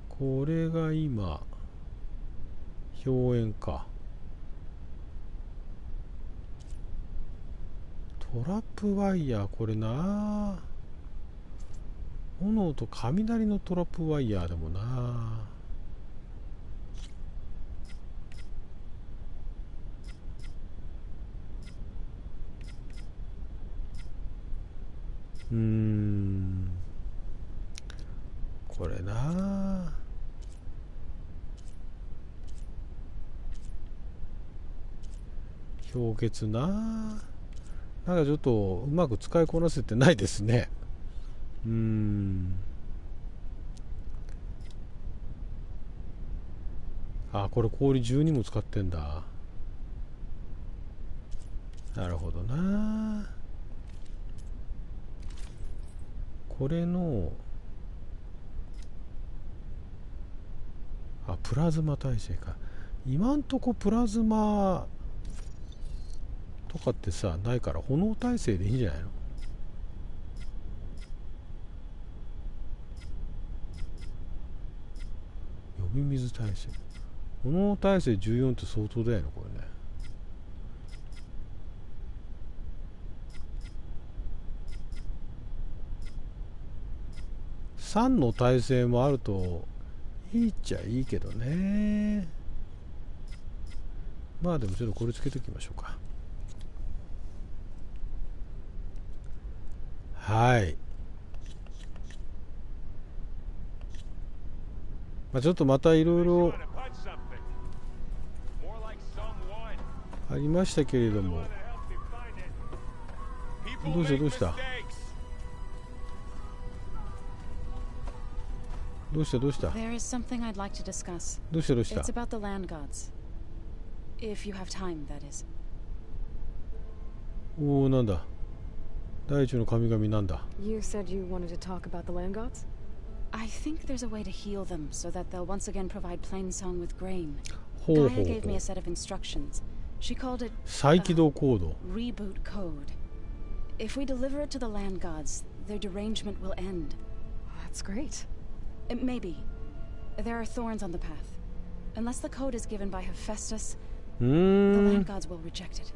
これが今表炎か。トラップワイヤー、これな。炎と雷のトラップワイヤーでもな。これな。氷結な。なんかちょっとうまく使いこなせてないですね。これ氷12も使ってんだ。なるほどな。これのプラズマ耐性か。今んとこプラズマとかってさないから炎耐性でいいんじゃないの。呼び水耐性、炎耐性14って相当だよねこれね。3の耐性もあるといいっちゃいいけどね。まあでもちょっとこれつけときましょうか。はい。まあ、ちょっとまたいろいろありましたけれども、どうしたどうしたどうしたどうした There is something I'd like to discuss. どうしたどうした It's about the land gods. If you have time, that is. おお、なんだ大地の神々なんだ。 You said you wanted to talk about the land gods? I think there's a way to heal them so that they'll once again provide plain song with grain. ほうほうほ Gaia gave me う a set of instructions. She called it 再起動コード。 reboot code. If we deliver it to the land gods, their derangement will end. That's great. Maybe. There are thorns on the path. Unless the code is given by Hephaestus, う the ー land ん gods will reject it.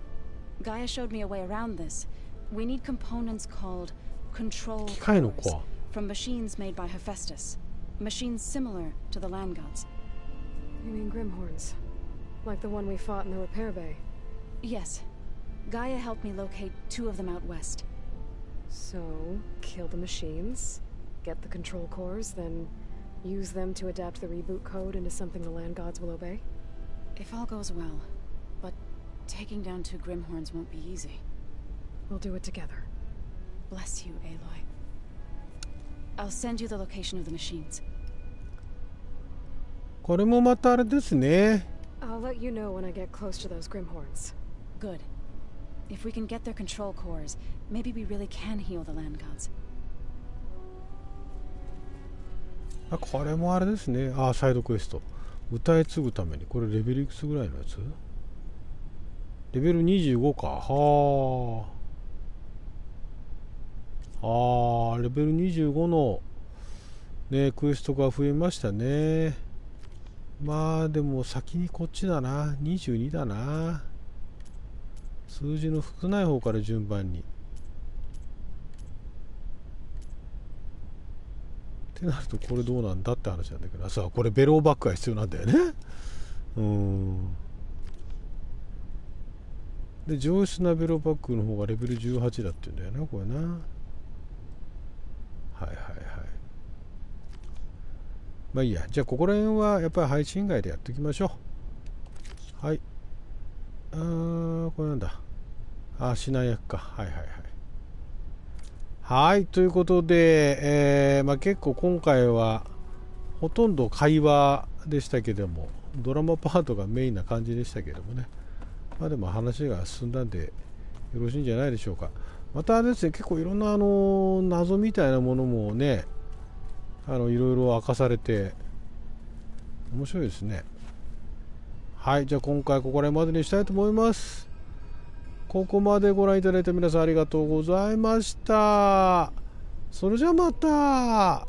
Gaia showed me a way around this. We need components called control 機械の cores コア。 from machines made by Hephaestus. Machines similar to the land gods. You mean Grimhorns? Like the one we fought in the repair bay? Yes. Gaia helped me locate 2 of them out west. So, kill the machines, get the control cores, then use them to adapt the reboot code into something the land gods will obey? If all goes well. But taking down 2 Grimhorns won't be easy. We'll do it together. Bless you, Aloy. I'll send you the location of the machines. これもまたあれですね。 I'll let you know when I get close to those Grimhorns. Good. If we can get their control cores, maybe we really can heal the land gods. あ、これもあれですね。あ、サイドクエスト歌い継ぐために、これレベルいくつぐらいのやつ？レベル25か。はあ、レベル25のねクエストが増えましたね。まあでも先にこっちだな。22だな。数字の少ない方から順番にってなると、これどうなんだって話なんだけどさ、これベローバックが必要なんだよね。で上質なベローバックの方がレベル18だって言うんだよな、これな。はいはいはい。まあいいや。じゃあここら辺はやっぱり配信外でやっておきましょう。はい。これなんだ。指南役か。はいはいはい。はい。ということで、まあ、結構今回はほとんど会話でしたけども、ドラマパートがメインな感じでしたけどもね。まあでも話が進んだんでよろしいんじゃないでしょうか。またですね、結構いろんな謎みたいなものもね、いろいろ明かされて面白いですね。はい、じゃあ今回ここら辺までにしたいと思います。ここまでご覧いただいた皆さんありがとうございました。それじゃあまた。